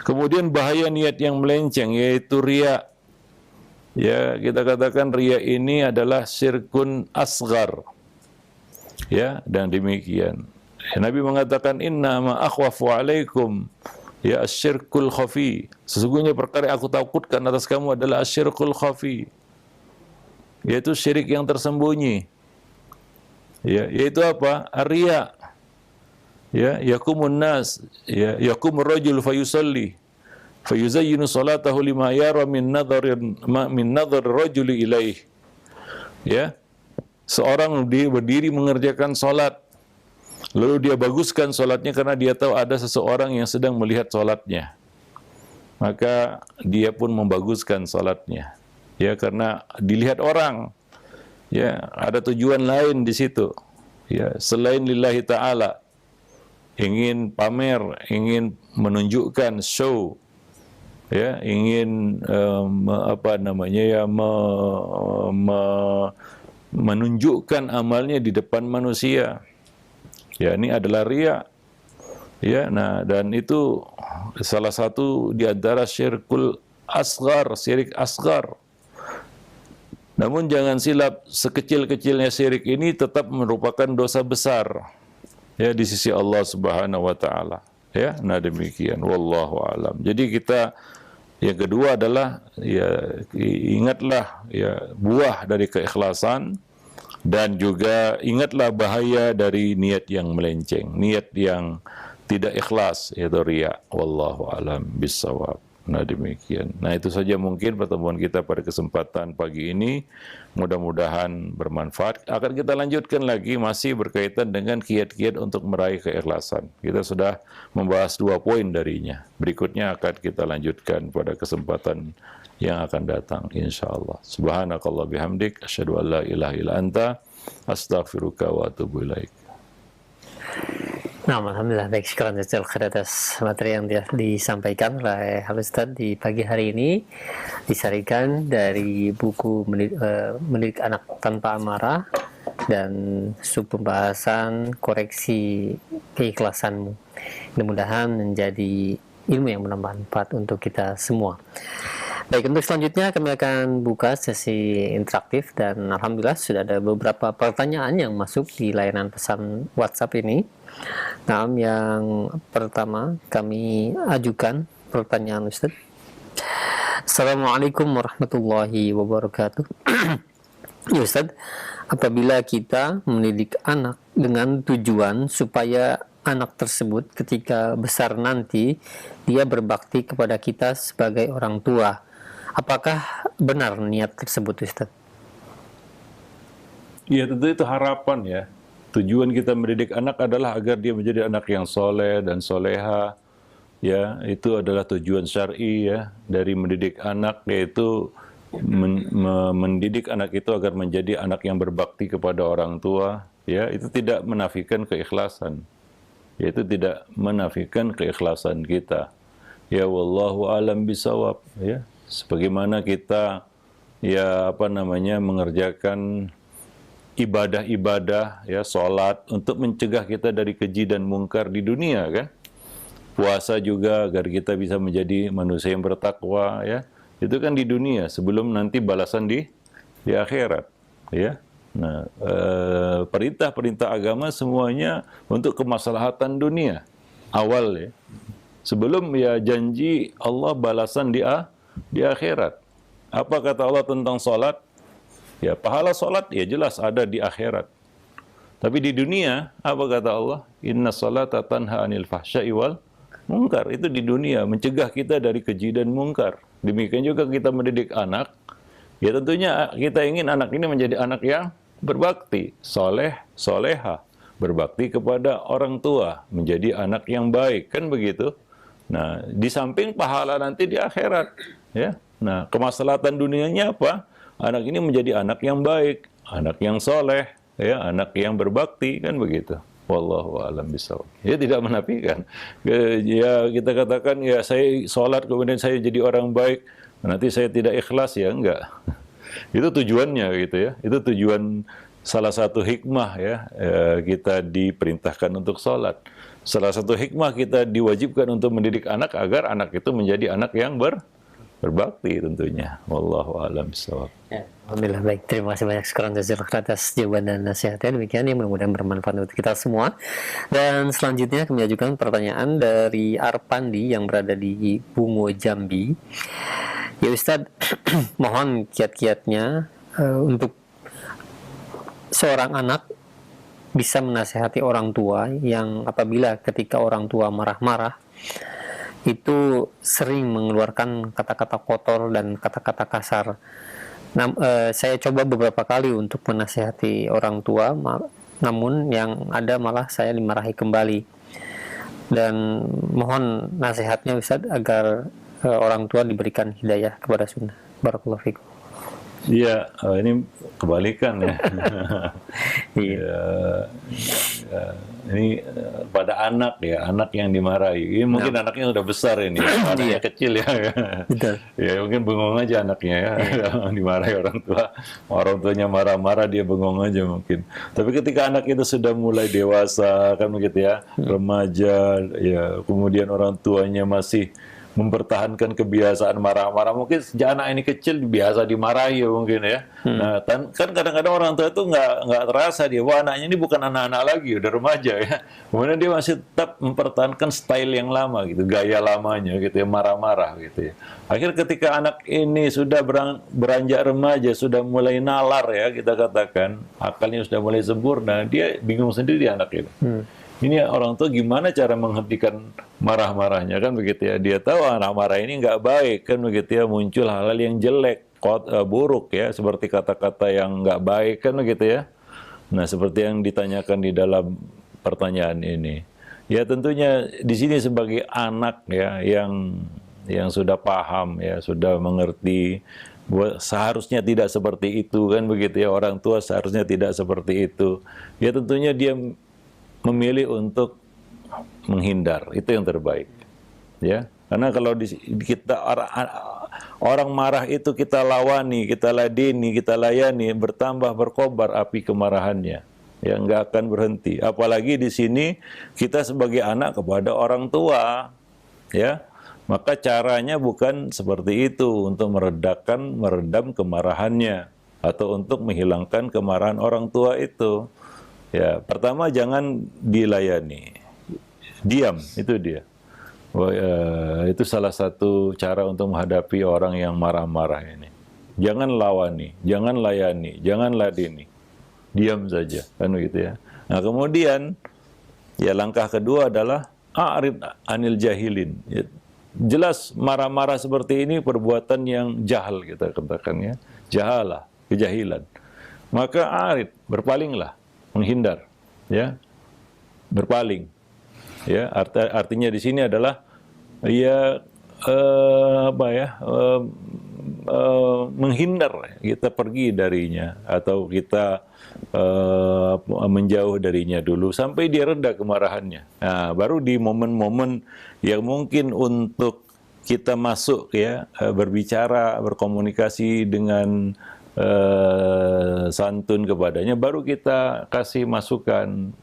Kemudian bahaya niat yang melenceng, yaitu riya. Ya, kita katakan riya ini adalah syirkun asghar. Ya, dan demikian. Nabi mengatakan inna ma akhwafu alaikum ya asyirkul khafi. Sesungguhnya perkara yang aku takutkan atas kamu adalah asyirkul khafi. Yaitu syirik yang tersembunyi. Ya, yaitu apa? Riya. Ya, yakumun nas, ya, yakumur rajul fayusalli fayuzayyinu salatahu lima yara min nadhar rajuli ilaih. Ya, seorang berdiri mengerjakan salat, lalu dia baguskan salatnya karena dia tahu ada seseorang yang sedang melihat salatnya, maka dia pun membaguskan salatnya. Ya, karena dilihat orang. Ya, ada tujuan lain di situ. Ya, selain lillahi ta'ala. Ingin pamer, ingin menunjukkan show, ya, ingin menunjukkan amalnya di depan manusia. Ya, ini adalah riya. Ya, nah dan itu salah satu di antara syirkul asghar, syirik asghar. Namun jangan silap, sekecil-kecilnya syirik ini tetap merupakan dosa besar. Ya, di sisi Allah Subhanahu wa taala. Ya, nah demikian wallahu alam. Jadi kita yang kedua adalah ya ingatlah ya buah dari keikhlasan, dan juga ingatlah bahaya dari niat yang melenceng, niat yang tidak ikhlas, yaitu riya. Wallahu a'lam bissawab. Nah demikian. Nah itu saja mungkin pertemuan kita pada kesempatan pagi ini. Mudah-mudahan bermanfaat. Akan kita lanjutkan lagi masih berkaitan dengan kiat-kiat untuk meraih keikhlasan. Kita sudah membahas 2 poin darinya. Berikutnya akan kita lanjutkan pada kesempatan yang akan datang insyaallah. Subhanakallah bihamdik asyhadu an la ilaha illa anta astaghfiruka wa atubu ilaik. Nah, alhamdulillah, baik, syukuran jazil khair atas materi yang disampaikan oleh Al-Ustadz di pagi hari ini, disarikan dari buku Mendidik Anak Tanpa Amarah dan sub pembahasan koreksi keikhlasanmu. Mudah-mudahan menjadi ilmu yang bermanfaat untuk kita semua. Baik, untuk selanjutnya kami akan buka sesi interaktif dan alhamdulillah sudah ada beberapa pertanyaan yang masuk di layanan pesan WhatsApp ini. Nah, yang pertama kami ajukan pertanyaan Ustaz. Assalamualaikum warahmatullahi wabarakatuh. Ya Ustaz, apabila kita mendidik anak dengan tujuan supaya anak tersebut ketika besar nanti dia berbakti kepada kita sebagai orang tua, apakah benar niat tersebut Ustaz? Ya tentu itu harapan ya. Tujuan kita mendidik anak adalah agar dia menjadi anak yang soleh dan soleha. Ya, itu adalah tujuan syar'i ya dari mendidik anak, yaitu mendidik anak itu agar menjadi anak yang berbakti kepada orang tua. Ya, itu tidak menafikan keikhlasan. Yaitu tidak menafikan keikhlasan kita. Ya wallahu alam bisawab ya. Sebagaimana kita mengerjakan ibadah-ibadah ya, salat untuk mencegah kita dari keji dan mungkar di dunia kan. Puasa juga agar kita bisa menjadi manusia yang bertakwa ya. Itu kan di dunia sebelum nanti balasan di akhirat ya. Nah, perintah-perintah agama semuanya untuk kemaslahatan dunia awal ya. Sebelum ya janji Allah balasan di akhirat. Apa kata Allah tentang salat? Ya, pahala salat ya jelas ada di akhirat. Tapi di dunia, apa kata Allah? Inna salata tanha anil fahsya'i wal munkar. Itu di dunia, mencegah kita dari keji dan mungkar. Demikian juga kita mendidik anak. Ya tentunya kita ingin anak ini menjadi anak yang berbakti, soleh, soleha. Berbakti kepada orang tua, menjadi anak yang baik. Kan begitu? Nah, di samping pahala nanti di akhirat. Ya. Nah, kemaslahatan dunianya apa? Anak ini menjadi anak yang baik, anak yang soleh, ya, anak yang berbakti, kan begitu. Wallahu a'lam bishawab. Ya tidak menafikan. Ya kita katakan ya saya sholat kemudian saya jadi orang baik, nanti saya tidak ikhlas ya enggak. Itu tujuannya gitu ya. Itu tujuan salah satu hikmah ya kita diperintahkan untuk sholat. Salah satu hikmah kita diwajibkan untuk mendidik anak agar anak itu menjadi anak yang berbakti tentunya. Wallahu a'lam bishawab. Ya, alhamdulillah, baik. Terima kasih banyak sekarang atas jawaban dan nasihatnya. Demikian yang mudah-mudahan bermanfaat untuk kita semua. Dan selanjutnya kami ajukan pertanyaan dari Arpandi yang berada di Bungo, Jambi. Ya Ustadz, mohon kiat-kiatnya untuk seorang anak bisa menasihati orang tua yang apabila ketika orang tua marah-marah itu sering mengeluarkan kata-kata kotor dan kata-kata kasar. Saya coba beberapa kali untuk menasihati orang tua, namun yang ada malah saya dimarahi kembali. Dan mohon nasihatnya Ustaz agar orang tua diberikan hidayah kepada sunnah. Barakallahu fikum. Iya, ini kebalikan ya. Iya. Ini pada anak ya, anak yang dimarahi. Ini mungkin anaknya sudah besar ini, anaknya kecil ya. Betul. Ya mungkin bengong aja anaknya ya, dimarahi orang tuanya marah-marah dia bengong aja mungkin. Tapi ketika anak itu sudah mulai dewasa kan begitu ya, remaja, ya kemudian orang tuanya masih mempertahankan kebiasaan marah-marah, mungkin sejak anak ini kecil biasa dimarahi ya mungkin ya. Nah kan kadang-kadang orang tua itu nggak terasa dia, wah anaknya ini bukan anak-anak lagi, udah remaja ya. Kemudian dia masih tetap mempertahankan style yang lama gitu, gaya lamanya gitu ya, marah-marah gitu ya. Akhirnya ketika anak ini sudah beranjak remaja, sudah mulai nalar ya kita katakan, akalnya sudah mulai sempurna, dia bingung sendiri anak itu. Ini orang tua gimana cara menghentikan marah-marahnya, kan begitu ya. Dia tahu anak marah ini nggak baik, kan begitu ya, muncul hal-hal yang jelek, buruk ya, seperti kata-kata yang nggak baik, kan begitu ya. Nah, seperti yang ditanyakan di dalam pertanyaan ini. Ya tentunya di sini sebagai anak ya yang sudah paham ya, sudah mengerti bahwa seharusnya tidak seperti itu, kan begitu ya. Orang tua seharusnya tidak seperti itu. Ya tentunya dia memilih untuk menghindar, itu yang terbaik. Ya, karena kalau kita orang marah itu kita lawani, kita ladeni, kita layani, bertambah berkobar api kemarahannya, ya nggak akan berhenti. Apalagi di sini kita sebagai anak kepada orang tua, ya, maka caranya bukan seperti itu untuk meredam kemarahannya atau untuk menghilangkan kemarahan orang tua itu. Ya, pertama jangan dilayani, diam, itu dia. Itu salah satu cara untuk menghadapi orang yang marah-marah ini. Jangan lawani, jangan layani, jangan ladeni, diam saja, kan begitu ya. Nah kemudian, ya langkah kedua adalah a'rid anil jahilin. Ya, jelas marah-marah seperti ini perbuatan yang jahal, kita katakan ya, jahalah, kejahilan. Maka a'rid, berpalinglah, menghindar, ya, berpaling, ya. Artinya di sini adalah ya menghindar, kita pergi darinya atau kita menjauh darinya dulu sampai dia reda kemarahannya. Nah, baru di momen-momen yang mungkin untuk kita masuk ya, berbicara, berkomunikasi dengan santun kepadanya, baru kita kasih masukan,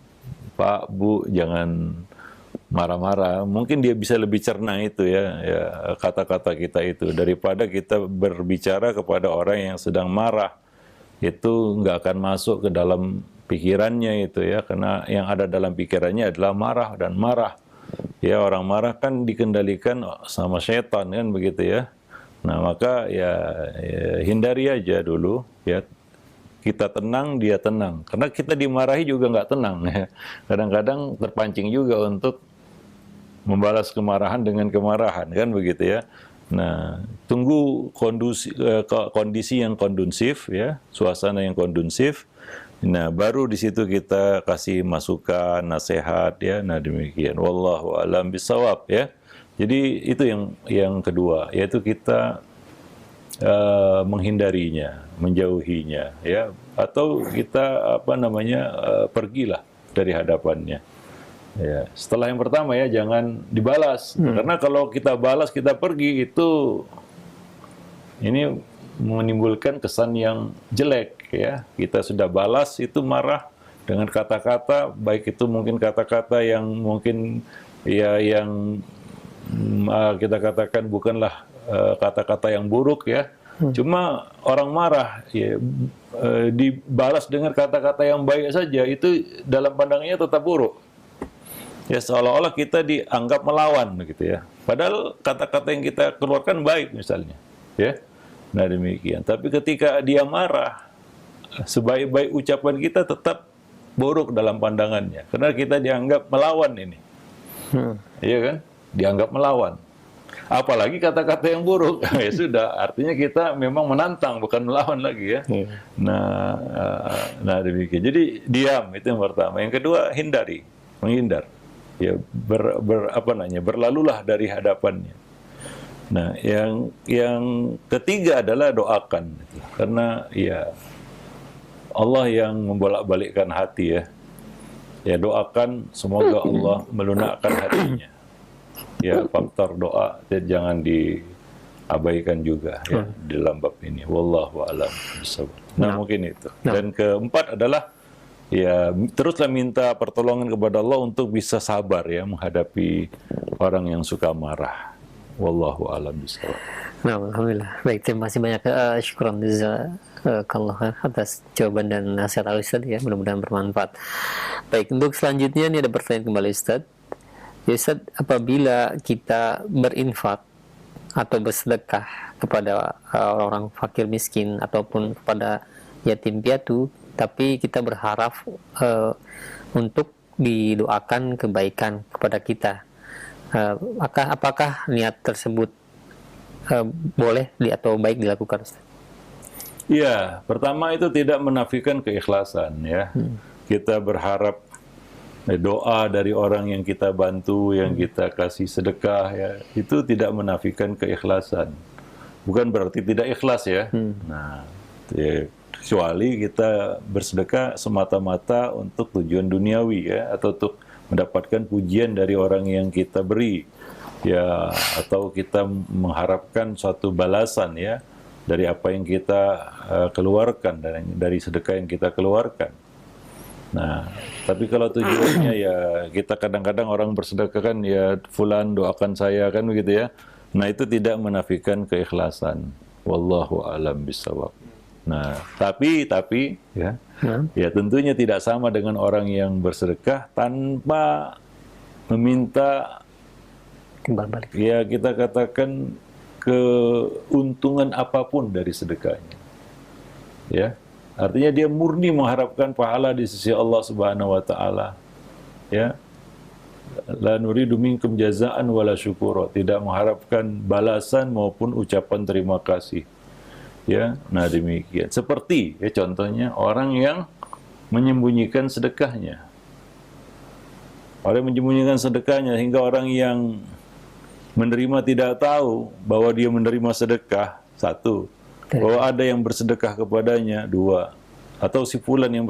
Pak, Bu, jangan marah-marah. Mungkin dia bisa lebih cerna itu ya, kata-kata kita itu, daripada kita berbicara kepada orang yang sedang marah. Itu nggak akan masuk ke dalam pikirannya itu ya, karena yang ada dalam pikirannya adalah marah dan marah. Ya, orang marah kan dikendalikan sama setan, kan begitu ya. Nah, maka ya hindari aja dulu ya. Kita tenang, dia tenang. Karena kita dimarahi juga nggak tenang ya. Kadang-kadang terpancing juga untuk membalas kemarahan dengan kemarahan, kan begitu ya. Nah, tunggu kondisi yang kondusif ya, suasana yang kondusif. Nah, baru di situ kita kasih masukan, nasihat ya. Nah, demikian. Wallahu a'lam bishawab ya. Jadi itu yang kedua, yaitu kita menghindarinya, menjauhinya ya, atau kita pergilah dari hadapannya. Ya, setelah yang pertama ya, jangan dibalas. Karena kalau kita balas, kita pergi, itu ini menimbulkan kesan yang jelek ya. Kita sudah balas, itu marah dengan kata-kata, baik itu mungkin kata-kata yang mungkin ya yang kita katakan bukanlah kata-kata yang buruk ya. Cuma orang marah ya, dibalas dengan kata-kata yang baik saja, itu dalam pandangannya tetap buruk. Ya, seolah-olah kita dianggap melawan begitu ya. Padahal kata-kata yang kita keluarkan baik misalnya, ya. Nah, demikian. Tapi ketika dia marah, sebaik-baik ucapan kita tetap buruk dalam pandangannya, karena kita dianggap melawan ini. Iya kan? Dianggap melawan. Apalagi kata-kata yang buruk, ya sudah, artinya kita memang menantang, bukan melawan lagi ya. Nah demikian. Jadi diam, itu yang pertama. Yang kedua, hindari, menghindar. Ya, berlalulah dari hadapannya. Nah, yang ketiga adalah doakan, karena ya Allah yang membolak-balikkan hati ya. Ya, doakan semoga Allah melunakkan hatinya. Ya, faktor doa jangan diabaikan juga ya dalam bab ini. Wallahu a'lam bishawab. Nah, mungkin itu. Dan keempat adalah ya teruslah minta pertolongan kepada Allah untuk bisa sabar ya menghadapi orang yang suka marah. Wallahu a'lam bishawab. Nah, alhamdulillah. Baik, terima kasih banyak. Syukran jazakallah atas jawaban dan nasihat Ustaz ya, mudah-mudahan bermanfaat. Baik, untuk selanjutnya ini ada pertanyaan kembali Ustaz. Ya Ustaz, apabila kita berinfak atau bersedekah kepada orang fakir miskin ataupun kepada yatim piatu, tapi kita berharap untuk didoakan kebaikan kepada kita, apakah niat tersebut boleh atau baik dilakukan, Ustaz? Iya, pertama itu tidak menafikan keikhlasan ya. Kita berharap doa dari orang yang kita bantu, yang kita kasih sedekah ya, itu tidak menafikan keikhlasan. Bukan berarti tidak ikhlas ya. Nah, ya, kecuali kita bersedekah semata-mata untuk tujuan duniawi ya, atau untuk mendapatkan pujian dari orang yang kita beri ya, atau kita mengharapkan suatu balasan ya dari apa yang kita keluarkan, dari sedekah yang kita keluarkan. Nah, tapi kalau tujuannya ya, kita kadang-kadang orang bersedekah kan ya, fulan doakan saya kan begitu ya. Nah, itu tidak menafikan keikhlasan. Wallahu a'lam bishawab. Nah, tapi ya, ya tentunya tidak sama dengan orang yang bersedekah tanpa meminta Timbal balik. ya, kita katakan keuntungan apapun dari sedekahnya. Ya. Artinya dia murni mengharapkan pahala di sisi Allah Subhanahu wa taala. Ya. La nuridu minkum jazaan wala syukura, tidak mengharapkan balasan maupun ucapan terima kasih. Ya, nah demikian. Seperti ya contohnya orang yang menyembunyikan sedekahnya. Orang yang menyembunyikan sedekahnya hingga orang yang menerima tidak tahu bahwa dia menerima sedekah, satu. Bahwa ada yang bersedekah kepadanya, dua. Atau si fulan yang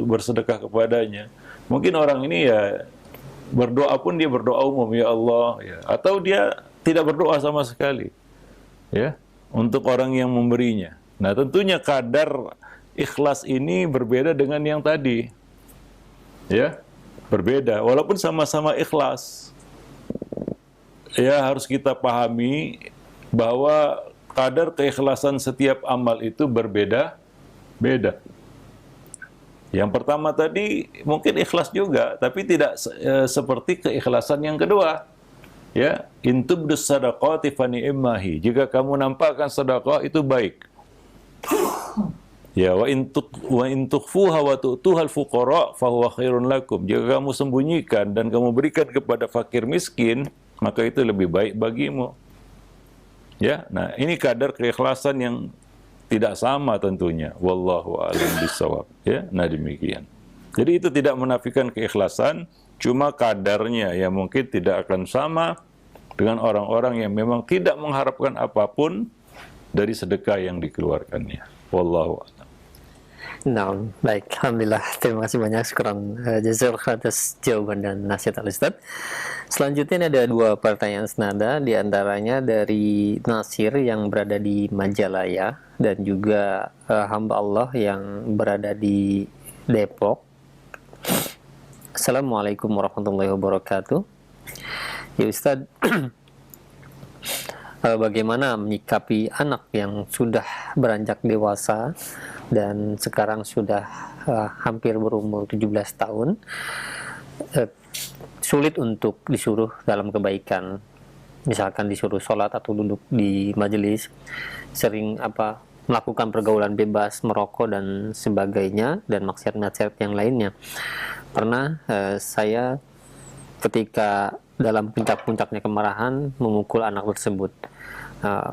bersedekah kepadanya. Mungkin orang ini ya berdoa pun dia berdoa umum, ya Allah, ya. Atau dia tidak berdoa sama sekali, ya, untuk orang yang memberinya. Nah, tentunya kadar ikhlas ini berbeda dengan yang tadi, ya, berbeda. Walaupun sama-sama ikhlas, ya harus kita pahami bahwa kadar keikhlasan setiap amal itu berbeda-beda. Yang pertama tadi mungkin ikhlas juga, tapi tidak seperti keikhlasan yang kedua. Ya, intubdus sadaqati fa ni'mahi. Jika kamu nampakkan sedekah itu baik. Ya, wa in tukhfuha wa tu'tuhal fuqara fa huwa khairun lakum. Jika kamu sembunyikan dan kamu berikan kepada fakir miskin, maka itu lebih baik bagimu. Ya, nah ini kadar keikhlasan yang tidak sama tentunya. Wallahu a'lam bishawab. Ya, nah demikian. Jadi itu tidak menafikan keikhlasan, cuma kadarnya yang mungkin tidak akan sama dengan orang-orang yang memang tidak mengharapkan apapun dari sedekah yang dikeluarkannya. Wallahu a'lam. Nah, baik. Alhamdulillah. Terima kasih banyak. Syukran jazakallahu atas jawaban dan nasihat Al-Ustaz. Selanjutnya ada dua pertanyaan senada, di antaranya dari Nasir yang berada di Majalaya dan juga hamba Allah yang berada di Depok. Assalamualaikum warahmatullahi wabarakatuh. Ya Ustaz, bagaimana menyikapi anak yang sudah beranjak dewasa dan sekarang sudah hampir berumur 17 tahun, sulit untuk disuruh dalam kebaikan, misalkan disuruh sholat atau duduk di majelis, sering melakukan pergaulan bebas, merokok dan sebagainya, dan maksiat-maksiat yang lainnya. Pernah saya ketika dalam puncak-puncaknya kemarahan memukul anak tersebut.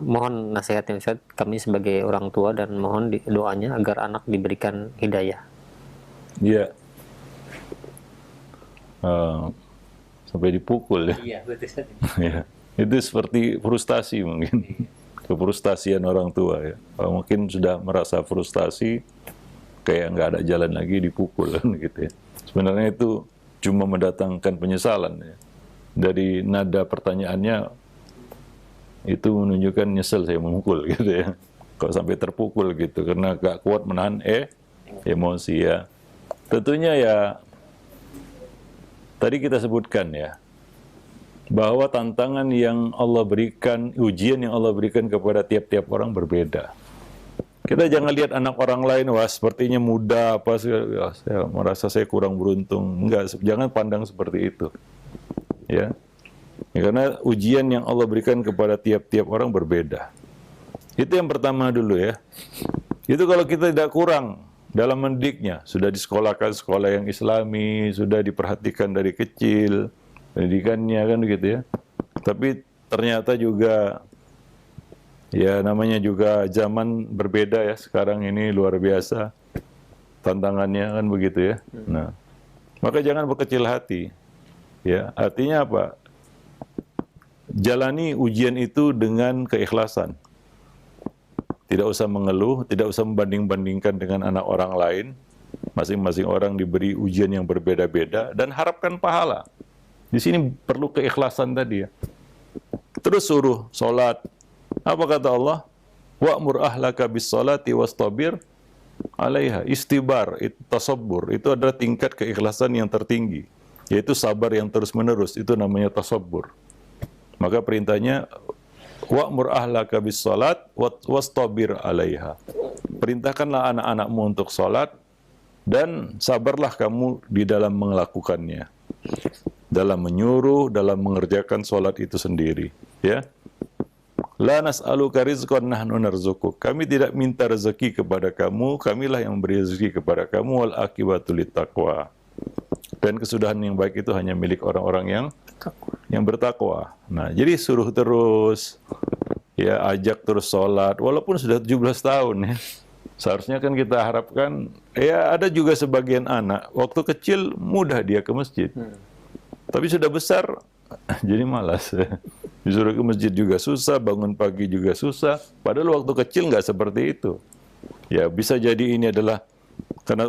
Mohon nasihatnya Ustaz, kami sebagai orang tua, dan mohon doanya agar anak diberikan hidayah. Iya. Sampai dipukul ya. Iya, betul. Ya. Itu seperti frustasi mungkin. Kefrustasian orang tua ya. Mungkin sudah merasa frustasi, kayak nggak ada jalan lagi, dipukul kan gitu ya. Sebenarnya itu cuma mendatangkan penyesalan ya. Dari nada pertanyaannya itu menunjukkan nyesel saya memukul gitu ya. Kok sampai terpukul gitu karena gak kuat menahan emosi ya. Tentunya ya tadi kita sebutkan ya, bahwa tantangan yang Allah berikan, ujian yang Allah berikan kepada tiap-tiap orang berbeda. Kita jangan lihat anak orang lain, wah sepertinya muda, ya, saya merasa saya kurang beruntung. Enggak, jangan pandang seperti itu. Ya, karena ujian yang Allah berikan kepada tiap-tiap orang berbeda. Itu yang pertama dulu ya. Itu kalau kita tidak kurang dalam mendidiknya, sudah disekolahkan sekolah yang islami, sudah diperhatikan dari kecil, pendidikannya kan begitu ya. Tapi ternyata juga, ya namanya juga zaman berbeda ya, sekarang ini luar biasa tantangannya kan begitu ya. Nah, maka jangan berkecil hati. Ya, artinya apa? Jalani ujian itu dengan keikhlasan. Tidak usah mengeluh, tidak usah membanding-bandingkan dengan anak orang lain. Masing-masing orang diberi ujian yang berbeda-beda dan harapkan pahala. Di sini perlu keikhlasan tadi ya. Terus suruh sholat. Apa kata Allah? Wa'mur ahlaka bis-sholati wastabir 'alaiha. Istibar, tasabbur, itu adalah tingkat keikhlasan yang tertinggi, yaitu sabar yang terus-menerus, itu namanya tasabbur. Maka perintahnya wa'mur ahlaka bis-shalat wastabir 'alaiha. Perintahkanlah anak-anakmu untuk salat dan sabarlah kamu di dalam melakukannya. Dalam menyuruh, dalam mengerjakan salat itu sendiri, ya. La nas'aluka rizqan nahnu narzuquk. Kami tidak minta rezeki kepada kamu, kamilah yang memberi rezeki kepada kamu. Wal aqibatu littaqwa. Dan kesudahan yang baik itu hanya milik orang-orang yang bertakwa. Nah, jadi suruh terus, ya ajak terus sholat, walaupun sudah 17 tahun ya. Seharusnya kan kita harapkan, ya ada juga sebagian anak, waktu kecil mudah dia ke masjid. Tapi sudah besar, jadi malas. Disuruh ke masjid juga susah, bangun pagi juga susah. Padahal waktu kecil nggak seperti itu. Ya bisa jadi ini adalah karena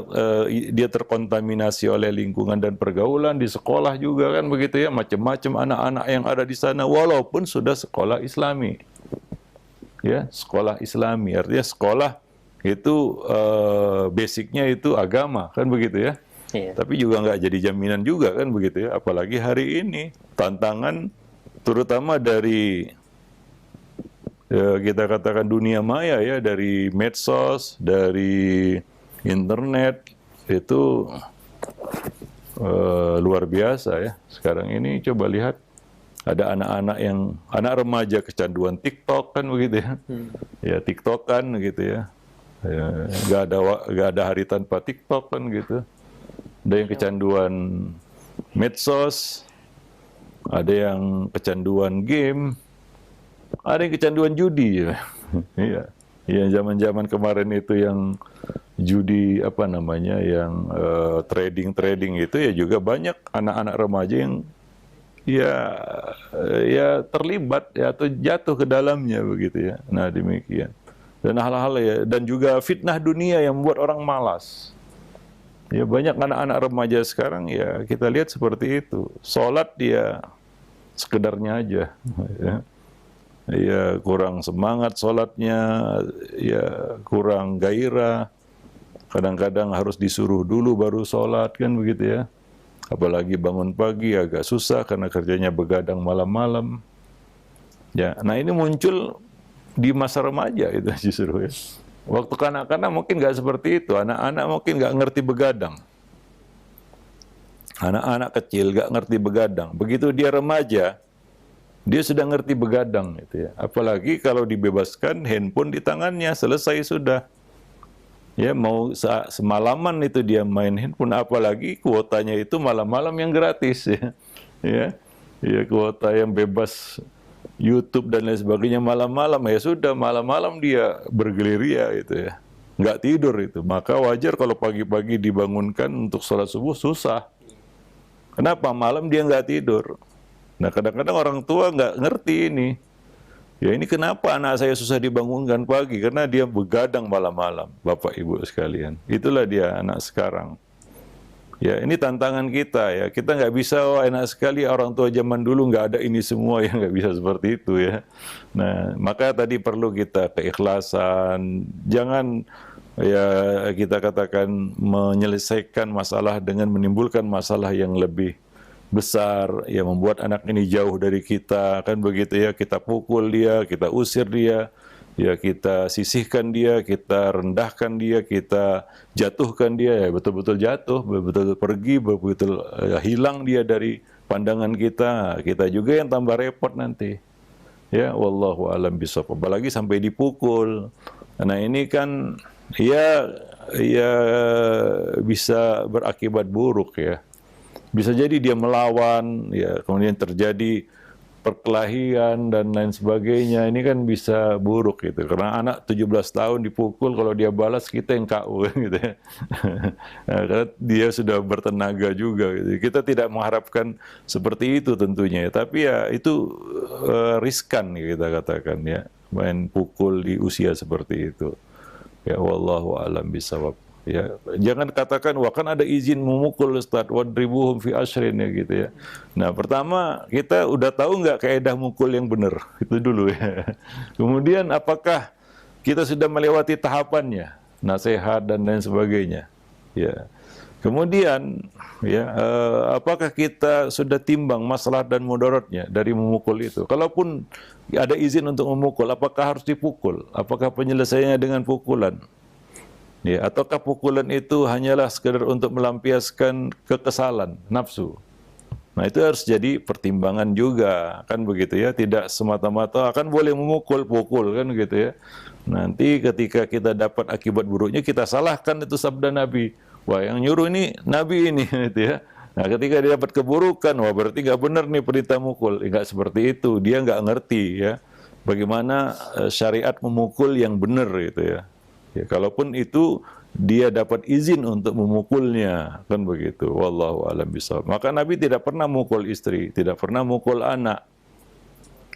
dia terkontaminasi oleh lingkungan dan pergaulan di sekolah juga kan begitu ya, macam-macam anak-anak yang ada di sana walaupun sudah sekolah Islami, ya sekolah Islami artinya sekolah itu basicnya itu agama kan begitu ya, tapi juga nggak jadi jaminan juga kan begitu ya, apalagi hari ini tantangan terutama dari kita katakan dunia maya ya, dari medsos, dari internet itu luar biasa ya. Sekarang ini coba lihat ada anak-anak yang anak remaja kecanduan TikTok kan begitu ya. Ya TikTokan gitu ya. Nggak ada hari tanpa TikTok kan gitu. Ada yang kecanduan medsos, ada yang kecanduan game, ada yang kecanduan judi ya. Iya. Yang zaman-zaman kemarin itu yang judi apa namanya yang trading itu ya juga banyak anak-anak remaja yang ya terlibat ya atau jatuh ke dalamnya begitu ya. Nah demikian dan hal-hal ya, dan juga fitnah dunia yang membuat orang malas ya. Banyak anak-anak remaja sekarang ya kita lihat seperti itu, sholat dia sekedarnya aja ya. Ya kurang semangat sholatnya, ya kurang gairah. Kadang-kadang harus disuruh dulu baru sholat kan begitu ya. Apalagi bangun pagi agak susah karena kerjanya begadang malam-malam. Ya, nah ini muncul di masa remaja itu justru ya. Waktu kanak-kanak mungkin nggak seperti itu. Anak-anak mungkin nggak ngerti begadang. Anak-anak kecil nggak ngerti begadang. Begitu dia remaja, dia sudah ngerti begadang gitu ya. Apalagi kalau dibebaskan handphone di tangannya, selesai sudah. Ya mau semalaman itu dia main handphone, apalagi kuotanya itu malam-malam yang gratis ya. Ya kuota yang bebas YouTube dan lain sebagainya malam-malam, ya sudah malam-malam dia bergerilya itu ya. Nggak tidur itu. Maka wajar kalau pagi-pagi dibangunkan untuk sholat subuh susah. Kenapa? Malam dia nggak tidur. Nah kadang-kadang orang tua nggak ngerti ini. Ya ini kenapa anak saya susah dibangunkan pagi? Karena dia begadang malam-malam, Bapak Ibu sekalian. Itulah dia anak sekarang. Ya ini tantangan kita ya. Kita nggak bisa, oh enak sekali orang tua zaman dulu nggak ada ini semua, ya nggak bisa seperti itu ya. Nah maka tadi perlu kita keikhlasan. Jangan ya kita katakan menyelesaikan masalah dengan menimbulkan masalah yang lebih besar, ya membuat anak ini jauh dari kita, kan begitu ya, kita pukul dia, kita usir dia, ya kita sisihkan dia, kita rendahkan dia, kita jatuhkan dia, ya betul-betul jatuh, betul-betul pergi, betul-betul hilang dia dari pandangan kita, kita juga yang tambah repot nanti. Ya, wallahu a'lam bishawab. Apalagi sampai dipukul. Nah ini kan ya ya bisa berakibat buruk ya. Bisa jadi dia melawan, ya kemudian terjadi perkelahian dan lain sebagainya. Ini kan bisa buruk gitu. Karena anak 17 tahun dipukul, kalau dia balas kita yang KO gitu ya. Nah, karena dia sudah bertenaga juga gitu. Kita tidak mengharapkan seperti itu tentunya ya. Tapi ya itu riskan kita katakan ya. Main pukul di usia seperti itu. Ya wallahu alam bisawab. Ya, jangan katakan wah kan ada izin memukul Ustaz, wadribuhum fi asyrin ya gitu ya. Nah, pertama kita udah tahu nggak kaedah mukul yang benar? Itu dulu ya. Kemudian apakah kita sudah melewati tahapannya, nasihat dan lain sebagainya? Ya. Kemudian ya apakah kita sudah timbang masalah dan mudaratnya dari memukul itu? Kalaupun ada izin untuk memukul, apakah harus dipukul? Apakah penyelesaiannya dengan pukulan? Ya, ataukah pukulan itu hanyalah sekedar untuk melampiaskan kekesalan, nafsu? Nah, itu harus jadi pertimbangan juga, kan begitu ya. Tidak semata-mata akan boleh memukul, pukul, kan gitu ya. Nanti ketika kita dapat akibat buruknya, kita salahkan itu sabda Nabi. Wah, yang nyuruh ini Nabi ini, gitu ya. Nah, ketika dia dapat keburukan, wah berarti nggak benar nih perintah mukul. Nggak seperti itu, dia nggak ngerti ya. Bagaimana syariat memukul yang benar gitu ya. Ya, kalaupun itu dia dapat izin untuk memukulnya, kan begitu. Wallahu a'lam bishawab. Maka Nabi tidak pernah mukul istri, tidak pernah mukul anak.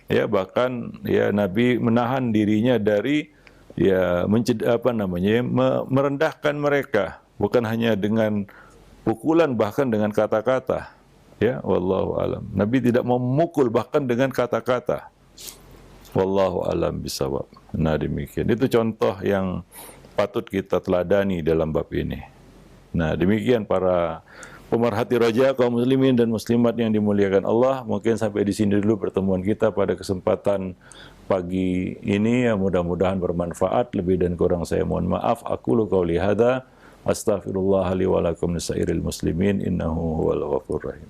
Ya, bahkan ya Nabi menahan dirinya dari ya merendahkan mereka, bukan hanya dengan pukulan, bahkan dengan kata-kata. Ya, wallahu a'lam. Nabi tidak mau memukul bahkan dengan kata-kata. Wallahu a'lam bishawab. Nah, demikian. Itu contoh yang patut kita teladani dalam bab ini. Nah, demikian para pemerhati roja kaum muslimin dan muslimat yang dimuliakan Allah. Mungkin sampai di sini dulu pertemuan kita pada kesempatan pagi ini. Ya, mudah-mudahan bermanfaat. Lebih dan kurang saya mohon maaf. Aqulu qauli hadza astaghfirullah li wa lakum lisairil muslimin innahu huwal ghafurur rahim.